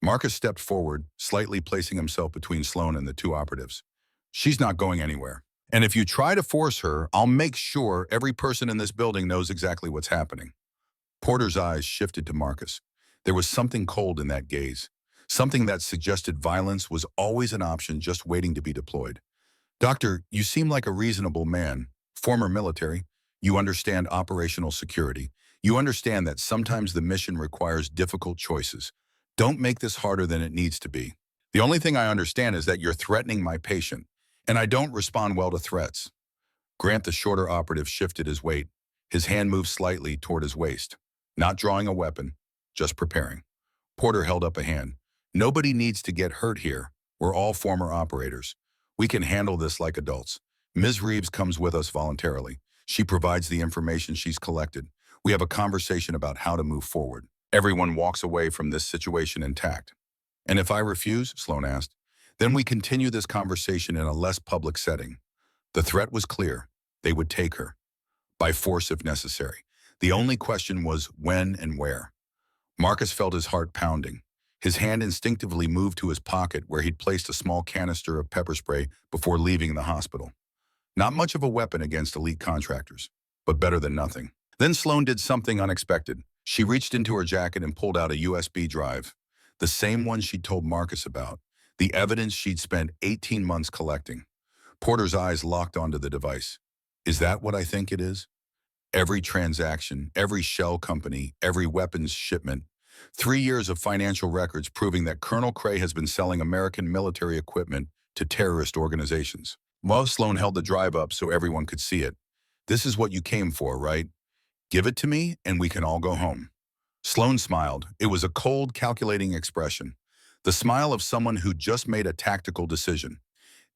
Marcus stepped forward, slightly placing himself between Sloane and the two operatives. She's not going anywhere. And if you try to force her, I'll make sure every person in this building knows exactly what's happening. Porter's eyes shifted to Marcus. There was something cold in that gaze. Something that suggested violence was always an option just waiting to be deployed. Doctor, you seem like a reasonable man. Former military. You understand operational security. You understand that sometimes the mission requires difficult choices. Don't make this harder than it needs to be. The only thing I understand is that you're threatening my patient, and I don't respond well to threats. Grant, the shorter operative, shifted his weight. His hand moved slightly toward his waist. Not drawing a weapon, just preparing. Porter held up a hand. Nobody needs to get hurt here. We're all former operators. We can handle this like adults. Ms. Reeves comes with us voluntarily. She provides the information she's collected. We have a conversation about how to move forward. Everyone walks away from this situation intact. And if I refuse, Sloane asked, then we continue this conversation in a less public setting. The threat was clear. They would take her. By force if necessary. The only question was when and where. Marcus felt his heart pounding. His hand instinctively moved to his pocket where he'd placed a small canister of pepper spray before leaving the hospital. Not much of a weapon against elite contractors, but better than nothing. Then Sloane did something unexpected. She reached into her jacket and pulled out a USB drive, the same one she'd told Marcus about, the evidence she'd spent 18 months collecting. Porter's eyes locked onto the device. Is that what I think it is? Every transaction, every shell company, every weapons shipment, 3 years of financial records proving that Colonel Cray has been selling American military equipment to terrorist organizations. Well, Sloane held the drive up so everyone could see it. This is what you came for, right? Give it to me and we can all go home. Sloane smiled. It was a cold, calculating expression. The smile of someone who just made a tactical decision.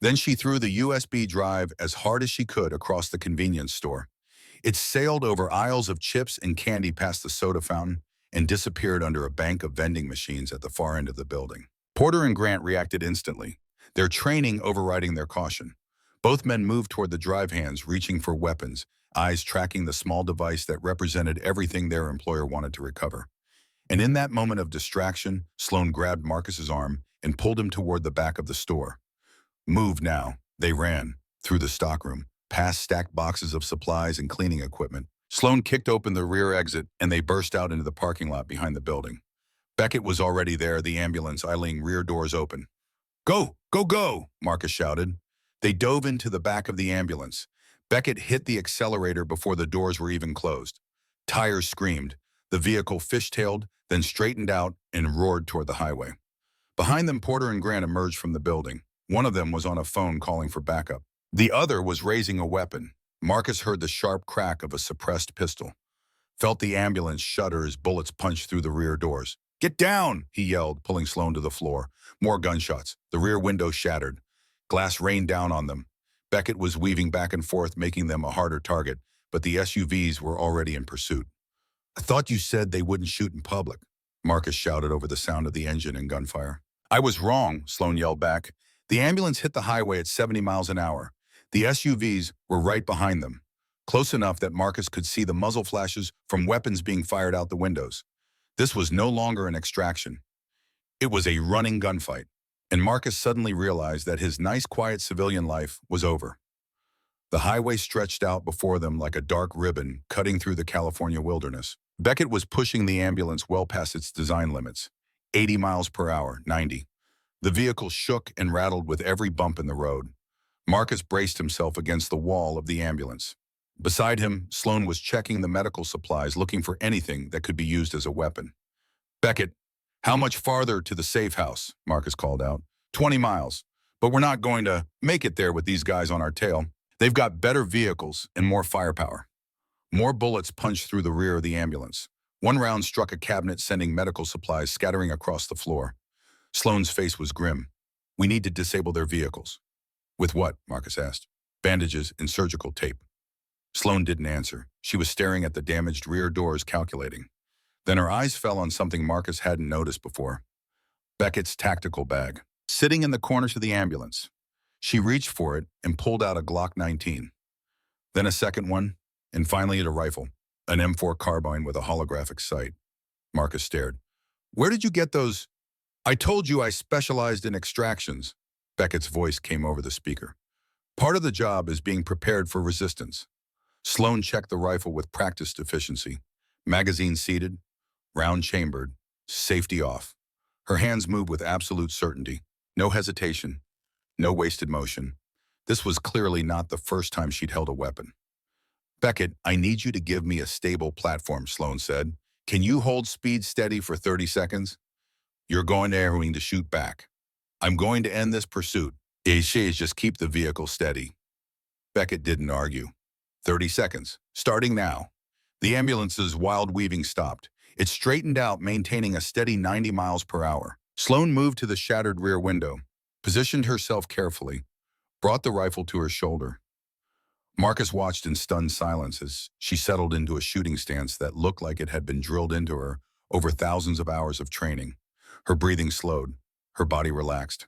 Then she threw the USB drive as hard as she could across the convenience store. It sailed over aisles of chips and candy past the soda fountain and disappeared under a bank of vending machines at the far end of the building. Porter and Grant reacted instantly, their training overriding their caution. Both men moved toward the drive hands, reaching for weapons, eyes tracking the small device that represented everything their employer wanted to recover. And in that moment of distraction, Sloane grabbed Marcus's arm and pulled him toward the back of the store. Move now. They ran, through the stockroom, past stacked boxes of supplies and cleaning equipment. Sloane kicked open the rear exit and they burst out into the parking lot behind the building. Beckett was already there, the ambulance eyeing rear doors open. Go, go, go, Marcus shouted. They dove into the back of the ambulance. Beckett hit the accelerator before the doors were even closed. Tires screamed. The vehicle fishtailed, then straightened out and roared toward the highway. Behind them, Porter and Grant emerged from the building. One of them was on a phone calling for backup. The other was raising a weapon. Marcus heard the sharp crack of a suppressed pistol. Felt the ambulance shudder as bullets punched through the rear doors. Get down, he yelled, pulling Sloane to the floor. More gunshots. The rear window shattered. Glass rained down on them. Beckett was weaving back and forth, making them a harder target, but the SUVs were already in pursuit. "I thought you said they wouldn't shoot in public," Marcus shouted over the sound of the engine and gunfire. "I was wrong," Sloan yelled back. The ambulance hit the highway at 70 miles an hour. The SUVs were right behind them, close enough that Marcus could see the muzzle flashes from weapons being fired out the windows. This was no longer an extraction. It was a running gunfight, and Marcus suddenly realized that his nice, quiet civilian life was over. The highway stretched out before them like a dark ribbon cutting through the California wilderness. Beckett was pushing the ambulance well past its design limits, 80 miles per hour, 90. The vehicle shook and rattled with every bump in the road. Marcus braced himself against the wall of the ambulance. Beside him, Sloan was checking the medical supplies, looking for anything that could be used as a weapon. "Beckett, how much farther to the safe house?" Marcus called out. 20 miles. But we're not going to make it there with these guys on our tail. They've got better vehicles and more firepower." More bullets punched through the rear of the ambulance. One round struck a cabinet, sending medical supplies scattering across the floor. Sloan's face was grim. "We need to disable their vehicles." "With what?" Marcus asked. "Bandages and surgical tape." Sloan didn't answer. She was staring at the damaged rear doors, calculating. Then her eyes fell on something Marcus hadn't noticed before. Beckett's tactical bag, sitting in the corner to the ambulance. She reached for it and pulled out a Glock 19. Then a second one, and finally a rifle, an M4 carbine with a holographic sight. Marcus stared. "Where did you get those?" "I told you I specialized in extractions." Beckett's voice came over the speaker. "Part of the job is being prepared for resistance." Sloan checked the rifle with practiced efficiency. Magazine seated, round chambered, safety off. Her hands moved with absolute certainty. No hesitation, no wasted motion. This was clearly not the first time she'd held a weapon. "Beckett, I need you to give me a stable platform," Sloan said. "Can you hold speed steady for 30 seconds? You're going to shoot back. I'm going to end this pursuit. Just keep the vehicle steady." Beckett didn't argue. 30 seconds, starting now. The ambulance's wild weaving stopped. It straightened out, maintaining a steady 90 miles per hour. Sloan moved to the shattered rear window, positioned herself carefully, brought the rifle to her shoulder. Marcus watched in stunned silence as she settled into a shooting stance that looked like it had been drilled into her over thousands of hours of training. Her breathing slowed, her body relaxed.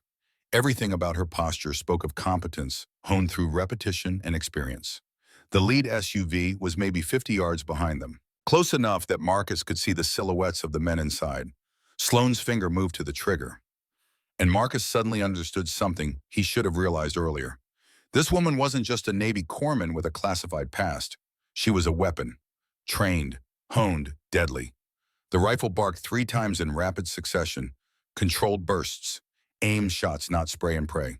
Everything about her posture spoke of competence honed through repetition and experience. The lead SUV was maybe 50 yards behind them, close enough that Marcus could see the silhouettes of the men inside. Sloan's finger moved to the trigger, and Marcus suddenly understood something he should have realized earlier. This woman wasn't just a Navy corpsman with a classified past. She was a weapon, trained, honed, deadly. The rifle barked 3 times in rapid succession, controlled bursts, aimed shots, not spray and pray.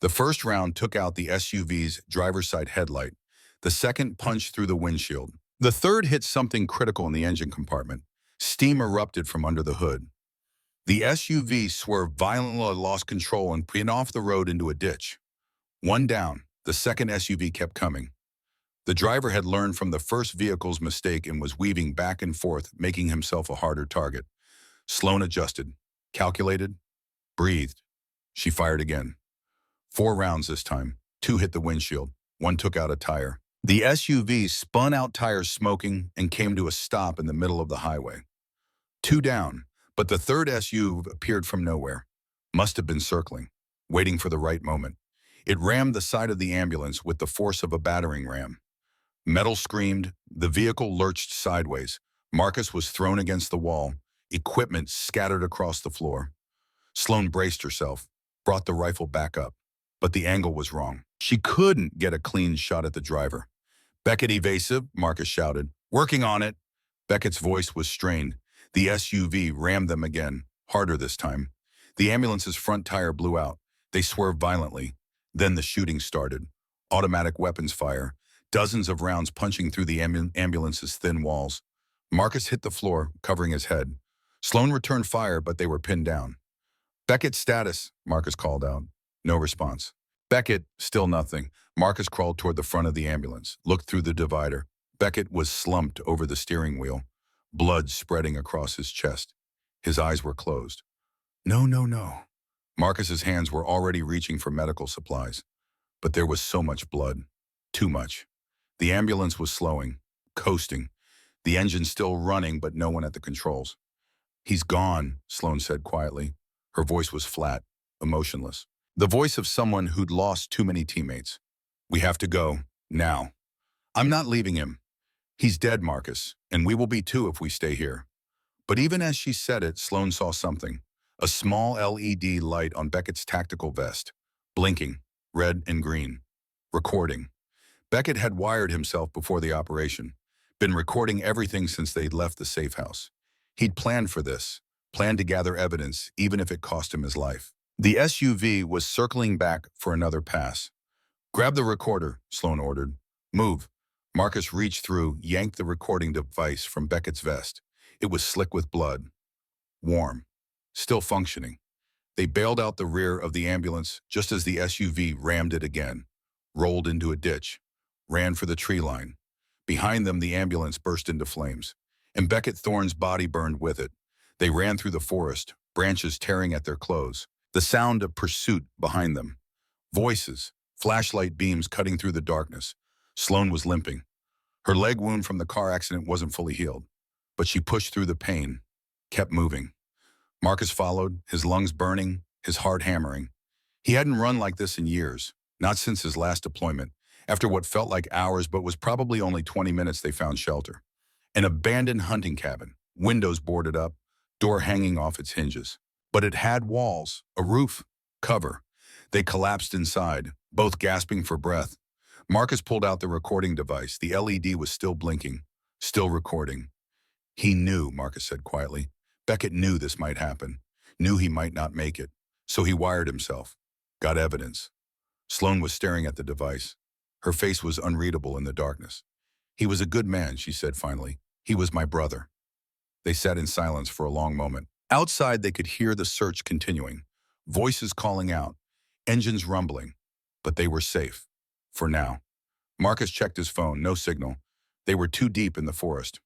The first round took out the SUV's driver's side headlight. The second punched through the windshield. The third hit something critical in the engine compartment. Steam erupted from under the hood. The SUV swerved violently, lost control, and pinned off the road into a ditch. One down, the second SUV kept coming. The driver had learned from the first vehicle's mistake and was weaving back and forth, making himself a harder target. Sloan adjusted, calculated, breathed. She fired again. 4 rounds this time. 2 hit the windshield. 1 took out a tire. The SUV spun out, tires smoking, and came to a stop in the middle of the highway. 2 down, but the third SUV appeared from nowhere. Must have been circling, waiting for the right moment. It rammed the side of the ambulance with the force of a battering ram. Metal screamed, the vehicle lurched sideways. Marcus was thrown against the wall, equipment scattered across the floor. Sloan braced herself, brought the rifle back up, but the angle was wrong. She couldn't get a clean shot at the driver. "Beckett evasive," Marcus shouted. "Working on it." Beckett's voice was strained. The SUV rammed them again, harder this time. The ambulance's front tire blew out. They swerved violently. Then the shooting started. Automatic weapons fire, dozens of rounds punching through the ambulance's thin walls. Marcus hit the floor, covering his head. Sloan returned fire, but they were pinned down. "Beckett status," Marcus called out. No response. Beckett, still nothing. Marcus crawled toward the front of the ambulance, looked through the divider. Beckett was slumped over the steering wheel, blood spreading across his chest. His eyes were closed. "No, no, no." Marcus's hands were already reaching for medical supplies. But there was so much blood. Too much. The ambulance was slowing, coasting. The engine still running, but no one at the controls. "He's gone," Sloan said quietly. Her voice was flat, emotionless. The voice of someone who'd lost too many teammates. "We have to go. Now. I'm not leaving him. He's dead, Marcus, and we will be too if we stay here." But even as she said it, Sloan saw something. A small LED light on Beckett's tactical vest. Blinking, red and green. Recording. Beckett had wired himself before the operation. Been recording everything since they'd left the safe house. He'd planned for this. Planned to gather evidence, even if it cost him his life. The SUV was circling back for another pass. "Grab the recorder," Sloan ordered. "Move." Marcus reached through, yanked the recording device from Beckett's vest. It was slick with blood. Warm. Still functioning. They bailed out the rear of the ambulance just as the SUV rammed it again. Rolled into a ditch. Ran for the tree line. Behind them, the ambulance burst into flames. And Beckett Thorne's body burned with it. They ran through the forest, branches tearing at their clothes. The sound of pursuit behind them. Voices. Flashlight beams cutting through the darkness. Sloan was limping. Her leg wound from the car accident wasn't fully healed. But she pushed through the pain. Kept moving. Marcus followed, his lungs burning, his heart hammering. He hadn't run like this in years. Not since his last deployment. After what felt like hours but was probably only 20 minutes, they found shelter. An abandoned hunting cabin. Windows boarded up. Door hanging off its hinges. But it had walls, a roof, cover. They collapsed inside, both gasping for breath. Marcus pulled out the recording device. The LED was still blinking, still recording. "He knew," Marcus said quietly. Beckett knew this might happen, knew he might not make it. So he wired himself, got evidence. Sloan was staring at the device. Her face was unreadable in the darkness. "He was a good man," she said finally. "He was my brother." They sat in silence for a long moment. Outside, they could hear the search continuing. Voices calling out, engines rumbling. But they were safe. For now. Marcus checked his phone, no signal. They were too deep in the forest.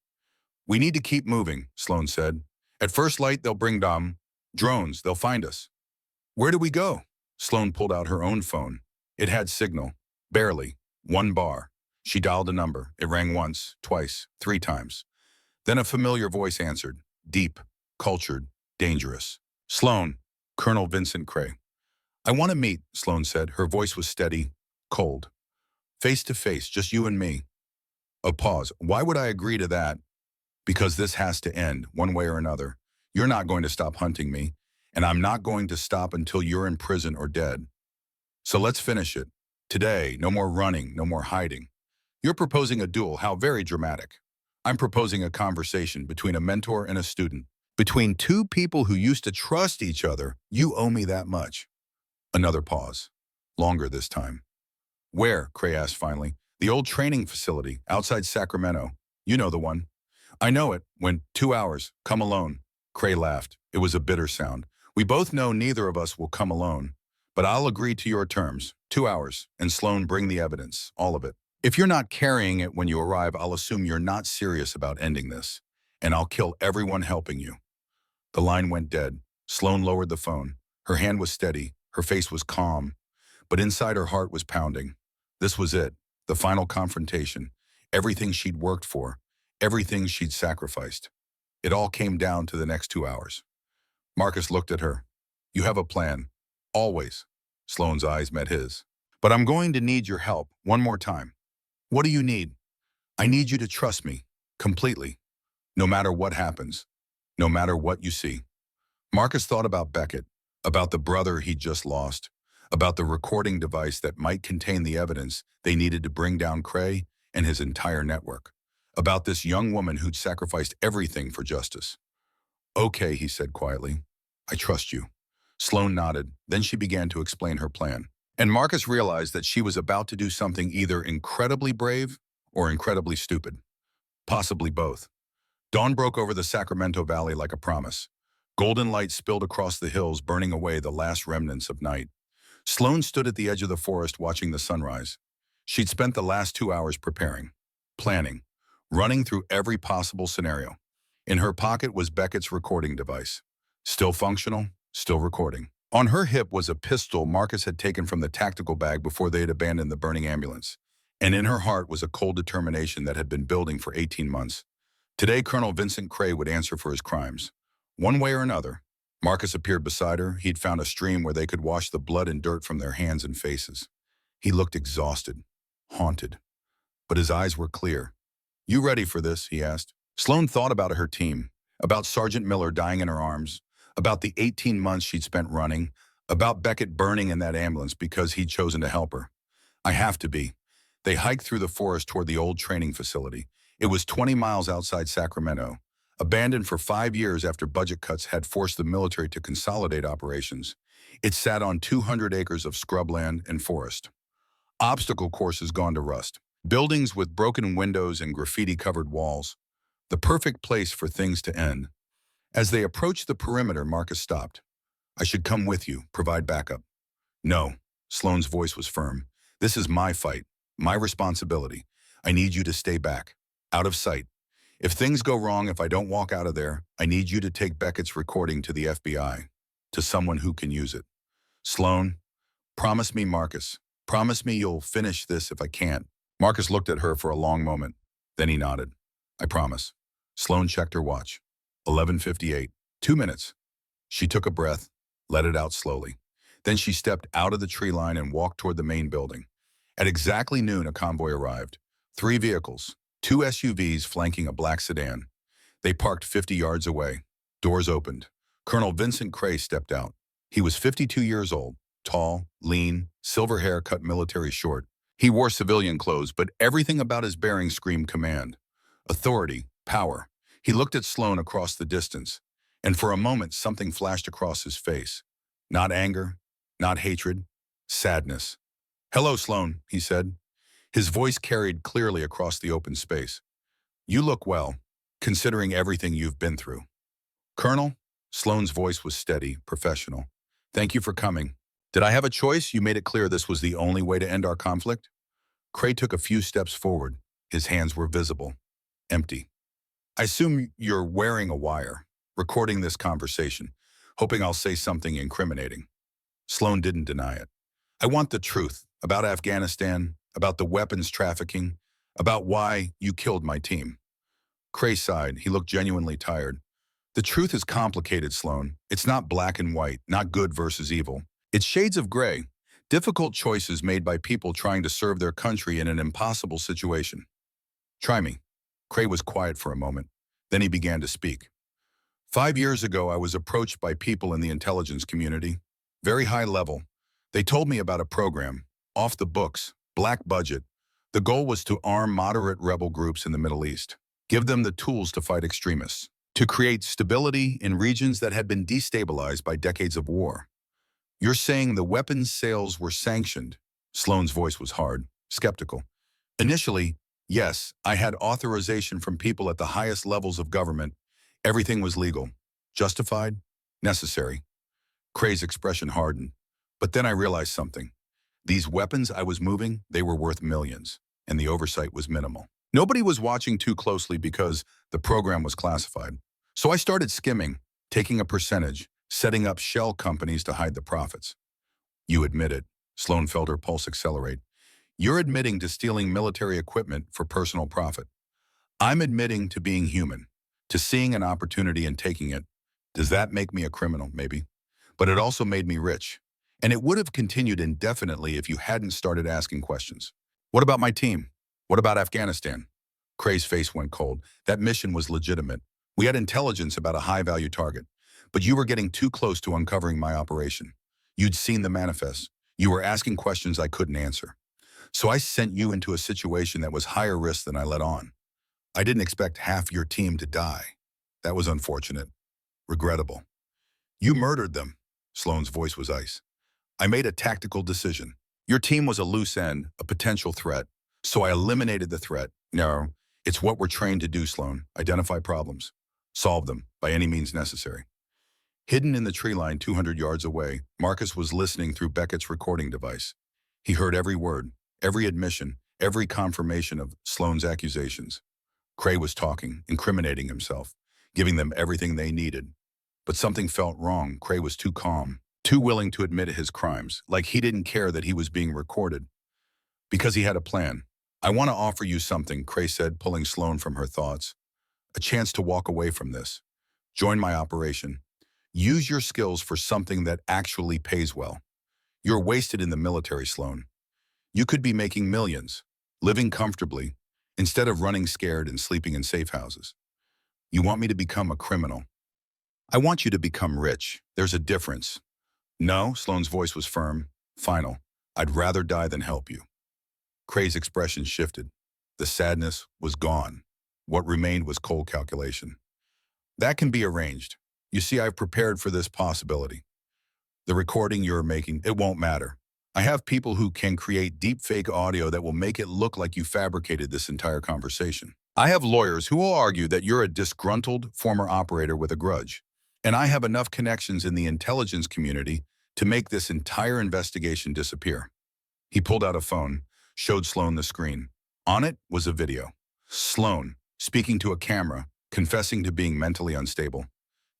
"We need to keep moving," Sloan said. "At first light, they'll bring drones. They'll find us." "Where do we go?" Sloan pulled out her own phone. It had signal. Barely. 1 bar. She dialed a number. It rang once, twice, 3 times. Then a familiar voice answered. Deep, cultured, dangerous. "Sloan, Colonel Vincent Cray." "I want to meet," Sloan said. Her voice was steady, cold. "Face to face, just you and me." A pause. "Why would I agree to that?" "Because this has to end, one way or another. You're not going to stop hunting me, and I'm not going to stop until you're in prison or dead. So let's finish it. Today, no more running, no more hiding. You're proposing a duel, how very dramatic. I'm proposing a conversation between a mentor and a student. Between 2 people who used to trust each other. You owe me that much." Another pause. Longer this time. "Where?" Cray asked finally. "The old training facility, outside Sacramento. You know the one." "I know it. When 2 hours. Come alone." Cray laughed. It was a bitter sound. "We both know neither of us will come alone. But I'll agree to your terms. 2 hours. And Sloan, bring the evidence. All of it. If you're not carrying it when you arrive, I'll assume you're not serious about ending this. And I'll kill everyone helping you." The line went dead. Sloan lowered the phone. Her hand was steady. Her face was calm. But inside her heart was pounding. This was it. The final confrontation. Everything she'd worked for. Everything she'd sacrificed. It all came down to the next 2 hours. Marcus looked at her. "You have a plan. Always." Sloan's eyes met his. "But I'm going to need your help one more time." "What do you need?" "I need you to trust me. Completely. No matter what happens. No matter what you see." Marcus thought about Beckett. About the brother he'd just lost. About the recording device that might contain the evidence they needed to bring down Cray and his entire network. About this young woman who'd sacrificed everything for justice. "Okay," he said quietly. "I trust you." Sloan nodded. Then she began to explain her plan. And Marcus realized that she was about to do something either incredibly brave or incredibly stupid. Possibly both. Dawn broke over the Sacramento Valley like a promise. Golden light spilled across the hills, burning away the last remnants of night. Sloan stood at the edge of the forest watching the sunrise. She'd spent the last 2 hours preparing, planning, running through every possible scenario. In her pocket was Beckett's recording device. Still functional, still recording. On her hip was a pistol Marcus had taken from the tactical bag before they had abandoned the burning ambulance. And in her heart was a cold determination that had been building for 18 months. Today, Colonel Vincent Cray would answer for his crimes. One way or another. Marcus appeared beside her. He'd found a stream where they could wash the blood and dirt from their hands and faces. He looked exhausted, haunted, but his eyes were clear. "You ready for this?" he asked. Sloan thought about her team, about Sergeant Miller dying in her arms, about the 18 months she'd spent running, about Beckett burning in that ambulance because he'd chosen to help her. "I have to be." They hiked through the forest toward the old training facility. It was 20 miles outside Sacramento, abandoned for 5 years after budget cuts had forced the military to consolidate operations. It sat on 200 acres of scrubland and forest. Obstacle courses gone to rust. Buildings with broken windows and graffiti-covered walls. The perfect place for things to end. As they approached the perimeter, Marcus stopped. "I should come with you, provide backup." "No." Sloane's voice was firm. "This is my fight, my responsibility. I need you to stay back, out of sight. If things go wrong, if I don't walk out of there, I need you to take Beckett's recording to the FBI, to someone who can use it." "Sloane, promise me, Marcus. Promise me you'll finish this if I can't." Marcus looked at her for a long moment. Then he nodded. "I promise." Sloane checked her watch. 11:58. 2 minutes. She took a breath, let it out slowly. Then she stepped out of the tree line and walked toward the main building. At exactly noon, a convoy arrived. 3 vehicles, 2 SUVs flanking a black sedan. They parked 50 yards away. Doors opened. Colonel Vincent Cray stepped out. He was 52 years old, tall, lean, silver hair cut military short. He wore civilian clothes, but everything about his bearing screamed command. Authority, power. He looked at Sloane across the distance, and for a moment something flashed across his face. Not anger, not hatred, sadness. "Hello, Sloane," he said. His voice carried clearly across the open space. "You look well, considering everything you've been through." "Colonel?" Sloane's voice was steady, professional. "Thank you for coming. Did I have a choice? You made it clear this was the only way to end our conflict." Cray took a few steps forward. His hands were visible, empty. "I assume you're wearing a wire, recording this conversation, hoping I'll say something incriminating." Sloane didn't deny it. "I want the truth about Afghanistan, about the weapons trafficking, about why you killed my team." Cray sighed. He looked genuinely tired. "The truth is complicated, Sloane. It's not black and white, not good versus evil. It's shades of gray, difficult choices made by people trying to serve their country in an impossible situation." "Try me." Cray was quiet for a moment. Then he began to speak. 5 years ago, I was approached by people in the intelligence community, very high level. They told me about a program, off the books, black budget. The goal was to arm moderate rebel groups in the Middle East, give them the tools to fight extremists, to create stability in regions that had been destabilized by decades of war. "You're saying the weapons sales were sanctioned?" Sloane's voice was hard, skeptical. "Initially, yes, I had authorization from people at the highest levels of government. Everything was legal, justified, necessary." Cray's expression hardened. "But then I realized something. These weapons I was moving, they were worth millions, and the oversight was minimal. Nobody was watching too closely because the program was classified. So I started skimming, taking a percentage, setting up shell companies to hide the profits." "You admit it." Sloane felt her pulse accelerate. "You're admitting to stealing military equipment for personal profit. I'm admitting to being human, to seeing an opportunity and taking it. Does that make me a criminal? Maybe. But it also made me rich. And it would have continued indefinitely if you hadn't started asking questions. What about my team? What about Afghanistan?" Cray's face went cold. "That mission was legitimate. We had intelligence about a high-value target. But you were getting too close to uncovering my operation. You'd seen the manifest. You were asking questions I couldn't answer. So I sent you into a situation that was higher risk than I let on. I didn't expect half your team to die. That was unfortunate. Regrettable. You murdered them." Sloane's voice was ice. "I made a tactical decision. Your team was a loose end, a potential threat. So I eliminated the threat. No, it's what we're trained to do, Sloane. Identify problems. Solve them by any means necessary." Hidden in the tree line 200 yards away, Marcus was listening through Beckett's recording device. He heard every word, every admission, every confirmation of Sloane's accusations. Cray was talking, incriminating himself, giving them everything they needed. But something felt wrong. Cray was too calm, too willing to admit his crimes, like he didn't care that he was being recorded, because he had a plan. I want to offer you something, Cray said, pulling Sloan from her thoughts. A chance to walk away from this. Join my operation. Use your skills for something that actually pays well. You're wasted in the military, Sloan. You could be making millions, living comfortably, instead of running scared and sleeping in safe houses. You want me to become a criminal. I want you to become rich. There's a difference. No, Sloane's voice was firm, final. I'd rather die than help you. Cray's expression shifted. The sadness was gone. What remained was cold calculation. That can be arranged. You see, I've prepared for this possibility. The recording you're making, it won't matter. I have people who can create deep fake audio that will make it look like you fabricated this entire conversation. I have lawyers who will argue that you're a disgruntled former operator with a grudge. And I have enough connections in the intelligence community to make this entire investigation disappear. He pulled out a phone, showed Sloan the screen. On it was a video. Sloan, speaking to a camera, confessing to being mentally unstable,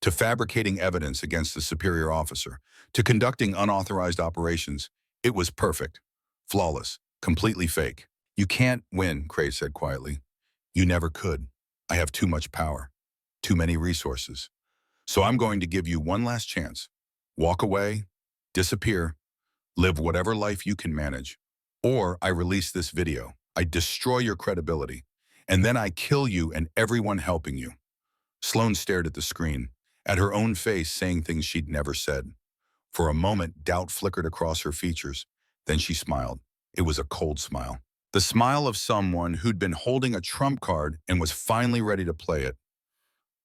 to fabricating evidence against the superior officer, to conducting unauthorized operations. It was perfect, flawless, completely fake. You can't win, Cray said quietly. You never could. I have too much power, too many resources. So I'm going to give you one last chance. Walk away, disappear, live whatever life you can manage. Or I release this video. I destroy your credibility. And then I kill you and everyone helping you. Sloan stared at the screen, at her own face saying things she'd never said. For a moment, doubt flickered across her features. Then she smiled. It was a cold smile. The smile of someone who'd been holding a trump card and was finally ready to play it.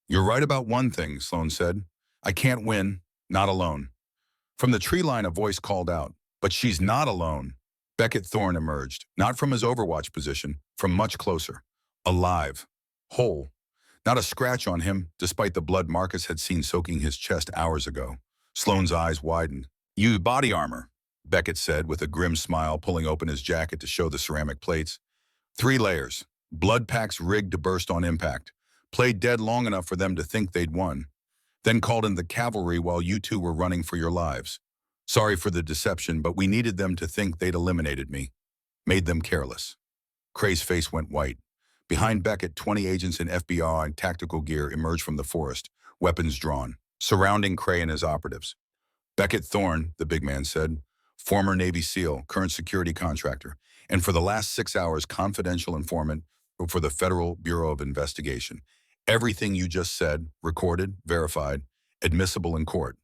You're right about one thing, Sloan said. I can't win, not alone. From the tree line, a voice called out, but she's not alone. Beckett Thorne emerged, not from his overwatch position, from much closer. Alive. Whole. Not a scratch on him, despite the blood Marcus had seen soaking his chest hours ago. Sloan's eyes widened. You body armor, Beckett said with a grim smile, pulling open his jacket to show the ceramic plates. 3 layers. Blood packs rigged to burst on impact. Played dead long enough for them to think they'd won. Then called in the cavalry while you two were running for your lives. Sorry for the deception, but we needed them to think they'd eliminated me. Made them careless. Cray's face went white. Behind Beckett, 20 agents in FBI and tactical gear emerged from the forest, weapons drawn, surrounding Cray and his operatives. Beckett Thorne, the big man said, former Navy SEAL, current security contractor, and for the last 6 hours, confidential informant for the Federal Bureau of Investigation. Everything you just said, recorded, verified, admissible in court.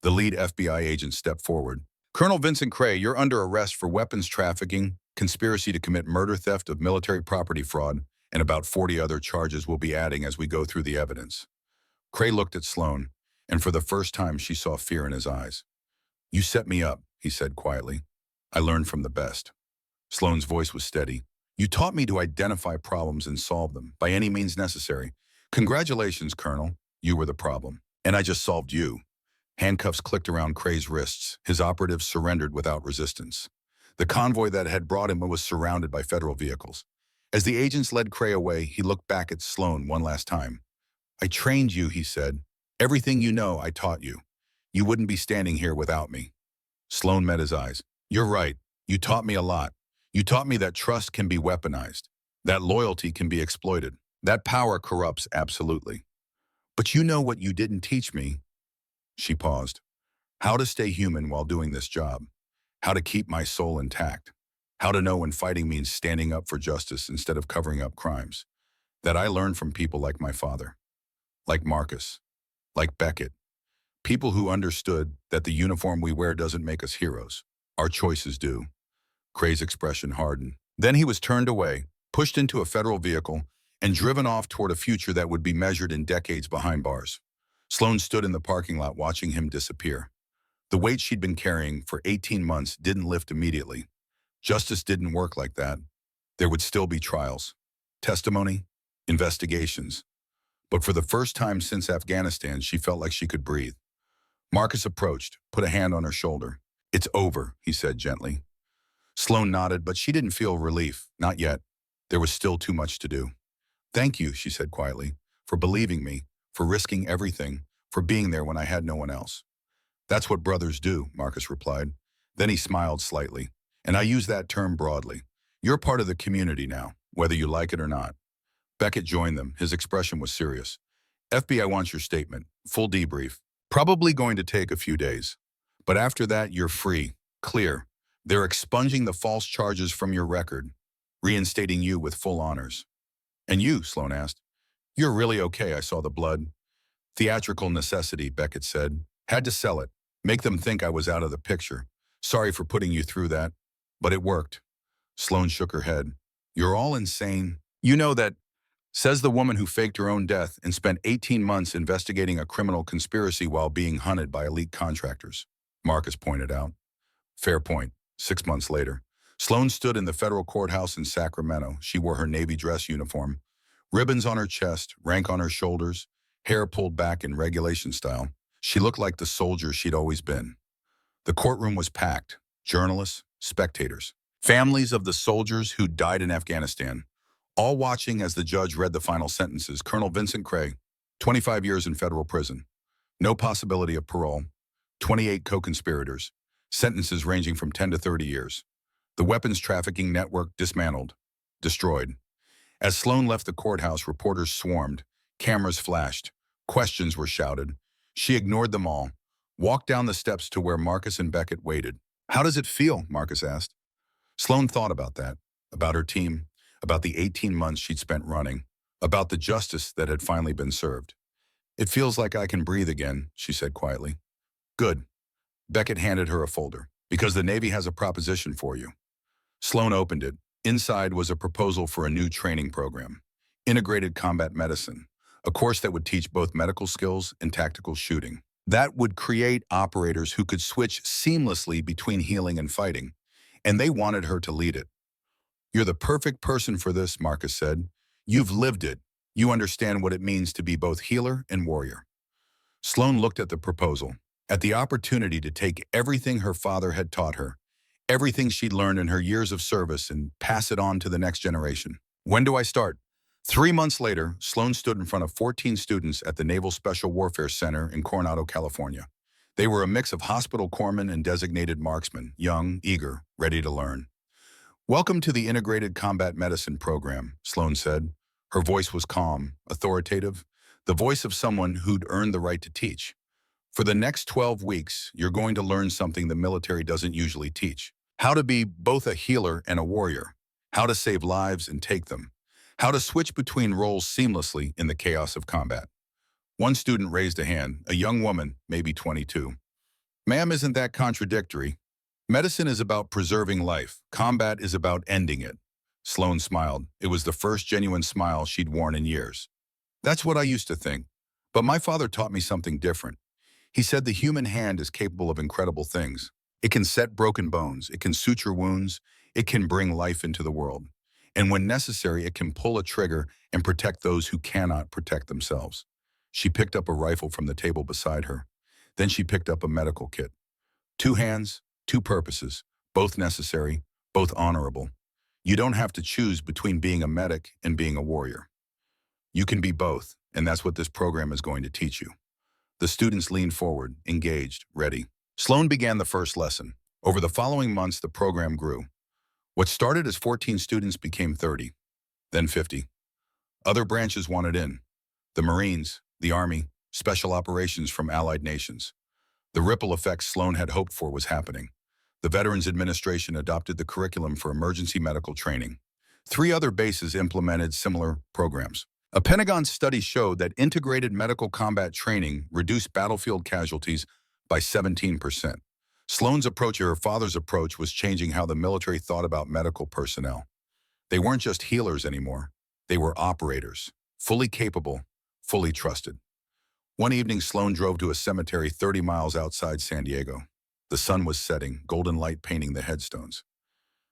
The lead FBI agent stepped forward. Colonel Vincent Cray, you're under arrest for weapons trafficking, conspiracy to commit murder, theft of military property fraud, and about 40 other charges we'll be adding as we go through the evidence. Cray looked at Sloan, and for the first time she saw fear in his eyes. You set me up, he said quietly. I learned from the best. Sloan's voice was steady. You taught me to identify problems and solve them, by any means necessary. Congratulations, Colonel. You were the problem. And I just solved you. Handcuffs clicked around Cray's wrists. His operatives surrendered without resistance. The convoy that had brought him was surrounded by federal vehicles. As the agents led Cray away, he looked back at Sloan one last time. I trained you, he said. Everything you know, I taught you. You wouldn't be standing here without me. Sloan met his eyes. You're right. You taught me a lot. You taught me that trust can be weaponized, that loyalty can be exploited, that power corrupts absolutely. But you know what you didn't teach me? She paused. How to stay human while doing this job. How to keep my soul intact. How to know when fighting means standing up for justice instead of covering up crimes. That I learned from people like my father, like Marcus, like Beckett. People who understood that the uniform we wear doesn't make us heroes. Our choices do. Cray's expression hardened. Then he was turned away, pushed into a federal vehicle, and driven off toward a future that would be measured in decades behind bars. Sloan stood in the parking lot watching him disappear. The weight she'd been carrying for 18 months didn't lift immediately. Justice didn't work like that. There would still be trials, testimony, investigations. But for the first time since Afghanistan, she felt like she could breathe. Marcus approached, put a hand on her shoulder. It's over, he said gently. Sloan nodded, but she didn't feel relief, not yet. There was still too much to do. Thank you, she said quietly, for believing me, for risking everything, for being there when I had no one else. That's what brothers do, Marcus replied. Then he smiled slightly. And I use that term broadly. You're part of the community now, whether you like it or not. Beckett joined them. His expression was serious. FBI wants your statement. Full debrief. Probably going to take a few days. But after that, you're free. Clear. They're expunging the false charges from your record, reinstating you with full honors. And you, Sloan asked. You're really okay, I saw the blood. Theatrical necessity, Beckett said. Had to sell it. Make them think I was out of the picture. Sorry for putting you through that. But it worked. Sloan shook her head. You're all insane. You know that, says the woman who faked her own death and spent 18 months investigating a criminal conspiracy while being hunted by elite contractors. Marcus pointed out. Fair point. 6 months later, Sloan stood in the federal courthouse in Sacramento. She wore her Navy dress uniform, ribbons on her chest, rank on her shoulders, hair pulled back in regulation style. She looked like the soldier she'd always been. The courtroom was packed. Journalists, spectators, families of the soldiers who died in Afghanistan, all watching as the judge read the final sentences. Colonel Vincent Cray, 25 years in federal prison, no possibility of parole, 28 co-conspirators, sentences ranging from 10 to 30 years. The weapons trafficking network dismantled, destroyed. As Sloan left the courthouse, reporters swarmed, cameras flashed, questions were shouted. She ignored them all, walked down the steps to where Marcus and Beckett waited. How does it feel? Marcus asked. Sloan thought about that, about her team, about the 18 months she'd spent running, about the justice that had finally been served. It feels like I can breathe again, she said quietly. Good. Beckett handed her a folder. Because the Navy has a proposition for you. Sloan opened it. Inside was a proposal for a new training program. Integrated combat medicine, a course that would teach both medical skills and tactical shooting. That would create operators who could switch seamlessly between healing and fighting, and they wanted her to lead it. You're the perfect person for this, Marcus said. You've lived it. You understand what it means to be both healer and warrior. Sloan looked at the proposal, at the opportunity to take everything her father had taught her, everything she'd learned in her years of service, and pass it on to the next generation. When do I start? 3 months later, Sloan stood in front of 14 students at the Naval Special Warfare Center in Coronado, California. They were a mix of hospital corpsmen and designated marksmen, young, eager, ready to learn. Welcome to the Integrated Combat Medicine Program, Sloan said. Her voice was calm, authoritative, the voice of someone who'd earned the right to teach. For the next 12 weeks, you're going to learn something the military doesn't usually teach. How to be both a healer and a warrior. How to save lives and take them. How to switch between roles seamlessly in the chaos of combat. One student raised a hand, a young woman, maybe 22. Ma'am, isn't that contradictory? Medicine is about preserving life. Combat is about ending it. Sloan smiled. It was the first genuine smile she'd worn in years. That's what I used to think. But my father taught me something different. He said the human hand is capable of incredible things. It can set broken bones. It can suture wounds. It can bring life into the world. And when necessary, it can pull a trigger and protect those who cannot protect themselves. She picked up a rifle from the table beside her. Then she picked up a medical kit. 2 hands, 2 purposes, both necessary, both honorable. You don't have to choose between being a medic and being a warrior. You can be both, and that's what this program is going to teach you. The students leaned forward, engaged, ready. Sloan began the first lesson. Over the following months, the program grew. What started as 14 students became 30, then 50. Other branches wanted in. The Marines, the Army, special operations from allied nations. The ripple effect Sloan had hoped for was happening. The Veterans Administration adopted the curriculum for emergency medical training. 3 other bases implemented similar programs. A Pentagon study showed that integrated medical combat training reduced battlefield casualties by 17%. Sloan's approach, or her father's approach, was changing how the military thought about medical personnel. They weren't just healers anymore. They were operators, fully capable, fully trusted. One evening, Sloan drove to a cemetery 30 miles outside San Diego. The sun was setting, golden light painting the headstones.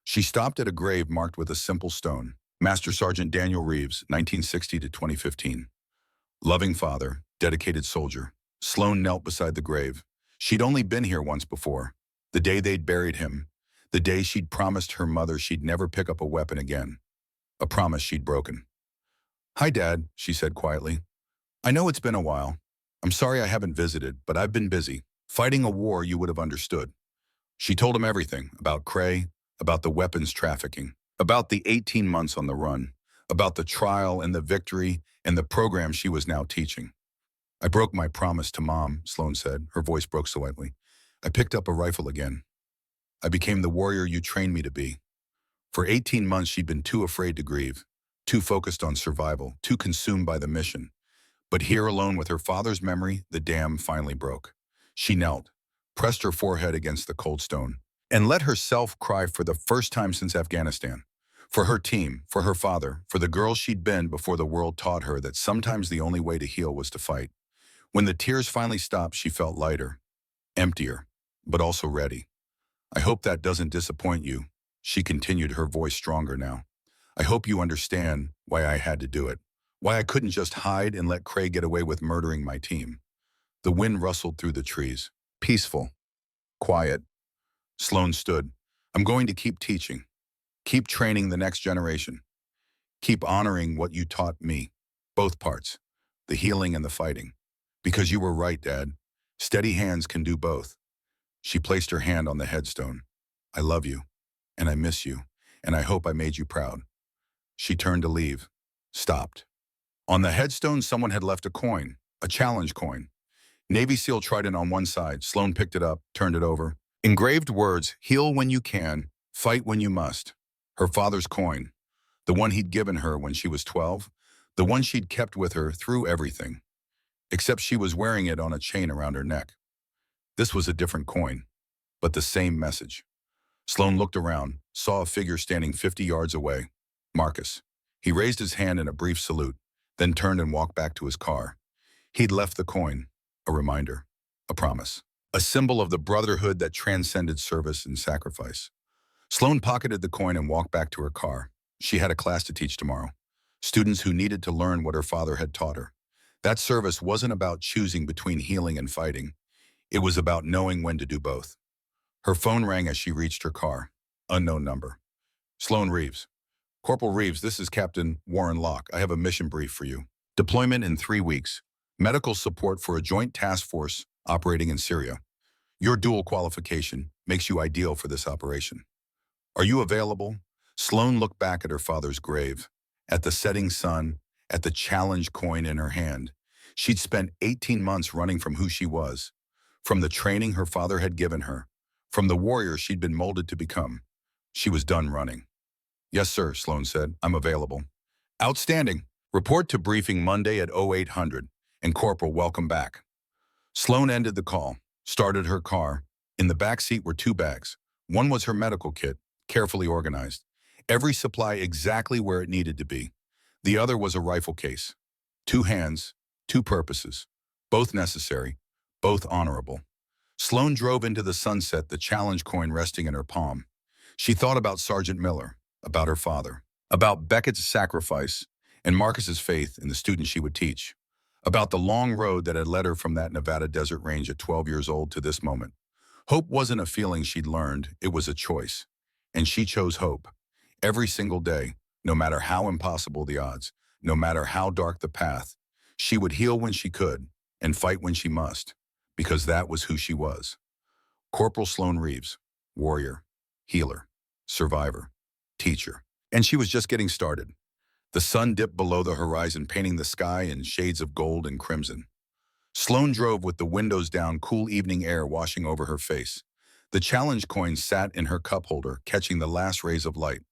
She stopped at a grave marked with a simple stone. Master Sergeant Daniel Reeves, 1960 to 2015. Loving father, dedicated soldier. Sloan knelt beside the grave. She'd only been here once before. The day they'd buried him. The day she'd promised her mother she'd never pick up a weapon again. A promise she'd broken. Hi, Dad, she said quietly. I know it's been a while. I'm sorry I haven't visited, but I've been busy. Fighting a war you would have understood. She told him everything about Cray, about the weapons trafficking, about the 18 months on the run, about the trial and the victory and the program she was now teaching. I broke my promise to Mom, Sloan said. Her voice broke slightly. I picked up a rifle again. I became the warrior you trained me to be. For 18 months, she'd been too afraid to grieve, too focused on survival, too consumed by the mission. But here alone with her father's memory, the dam finally broke. She knelt, pressed her forehead against the cold stone, and let herself cry for the first time since Afghanistan. For her team, for her father, for the girl she'd been before the world taught her that sometimes the only way to heal was to fight. When the tears finally stopped, she felt lighter, emptier, but also ready. I hope that doesn't disappoint you, she continued, her voice stronger now. I hope you understand why I had to do it, why I couldn't just hide and let Craig get away with murdering my team. The wind rustled through the trees. Peaceful. Quiet. Sloan stood. I'm going to keep teaching. Keep training the next generation. Keep honoring what you taught me. Both parts. The healing and the fighting. Because you were right, Dad. Steady hands can do both. She placed her hand on the headstone. I love you. And I miss you. And I hope I made you proud. She turned to leave. Stopped. On the headstone, someone had left a coin. A challenge coin. Navy SEAL trident on one side. Sloan picked it up, turned it over. Engraved words, heal when you can, fight when you must. Her father's coin. The one he'd given her when she was 12. The one she'd kept with her through everything. Except she was wearing it on a chain around her neck. This was a different coin, but the same message. Sloan looked around, saw a figure standing 50 yards away. Marcus. He raised his hand in a brief salute, then turned and walked back to his car. He'd left the coin, a reminder, a promise, a symbol of the brotherhood that transcended service and sacrifice. Sloan pocketed the coin and walked back to her car. She had a class to teach tomorrow. Students who needed to learn what her father had taught her. That service wasn't about choosing between healing and fighting. It was about knowing when to do both. Her phone rang as she reached her car. Unknown number. Sloan Reeves. Corporal Reeves, this is Captain Warren Locke. I have a mission brief for you. Deployment in 3 weeks. Medical support for a joint task force operating in Syria. Your dual qualification makes you ideal for this operation. Are you available? Sloan looked back at her father's grave, at the setting sun, at the challenge coin in her hand. She'd spent 18 months running from who she was, from the training her father had given her, from the warrior she'd been molded to become. She was done running. Yes, sir, Sloan said. I'm available. Outstanding. Report to briefing Monday at 0800. And Corporal, welcome back. Sloan ended the call, started her car. In the back seat were 2 bags. One was her medical kit, carefully organized. Every supply exactly where it needed to be. The other was a rifle case. 2 hands, 2 purposes. Both necessary, both honorable. Sloan drove into the sunset, the challenge coin resting in her palm. She thought about Sergeant Miller, about her father, about Beckett's sacrifice, and Marcus's faith in the student she would teach, about the long road that had led her from that Nevada desert range at 12 years old to this moment. Hope wasn't a feeling she'd learned, it was a choice. And she chose hope. Every single day, no matter how impossible the odds, no matter how dark the path, she would heal when she could and fight when she must, because that was who she was. Corporal Sloan Reeves, warrior, healer, survivor, teacher. And she was just getting started. The sun dipped below the horizon, painting the sky in shades of gold and crimson. Sloan drove with the windows down, cool evening air washing over her face. The challenge coin sat in her cup holder, catching the last rays of light.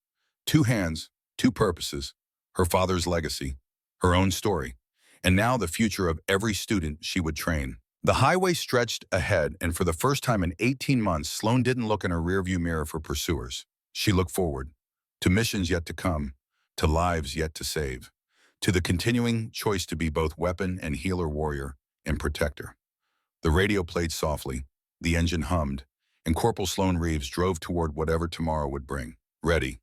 2 hands, 2 purposes, her father's legacy, her own story, and now the future of every student she would train. The highway stretched ahead, and for the first time in 18 months, Sloan didn't look in her rearview mirror for pursuers. She looked forward, to missions yet to come, to lives yet to save, to the continuing choice to be both weapon and healer, warrior and protector. The radio played softly, the engine hummed, and Corporal Sloan Reeves drove toward whatever tomorrow would bring. Ready.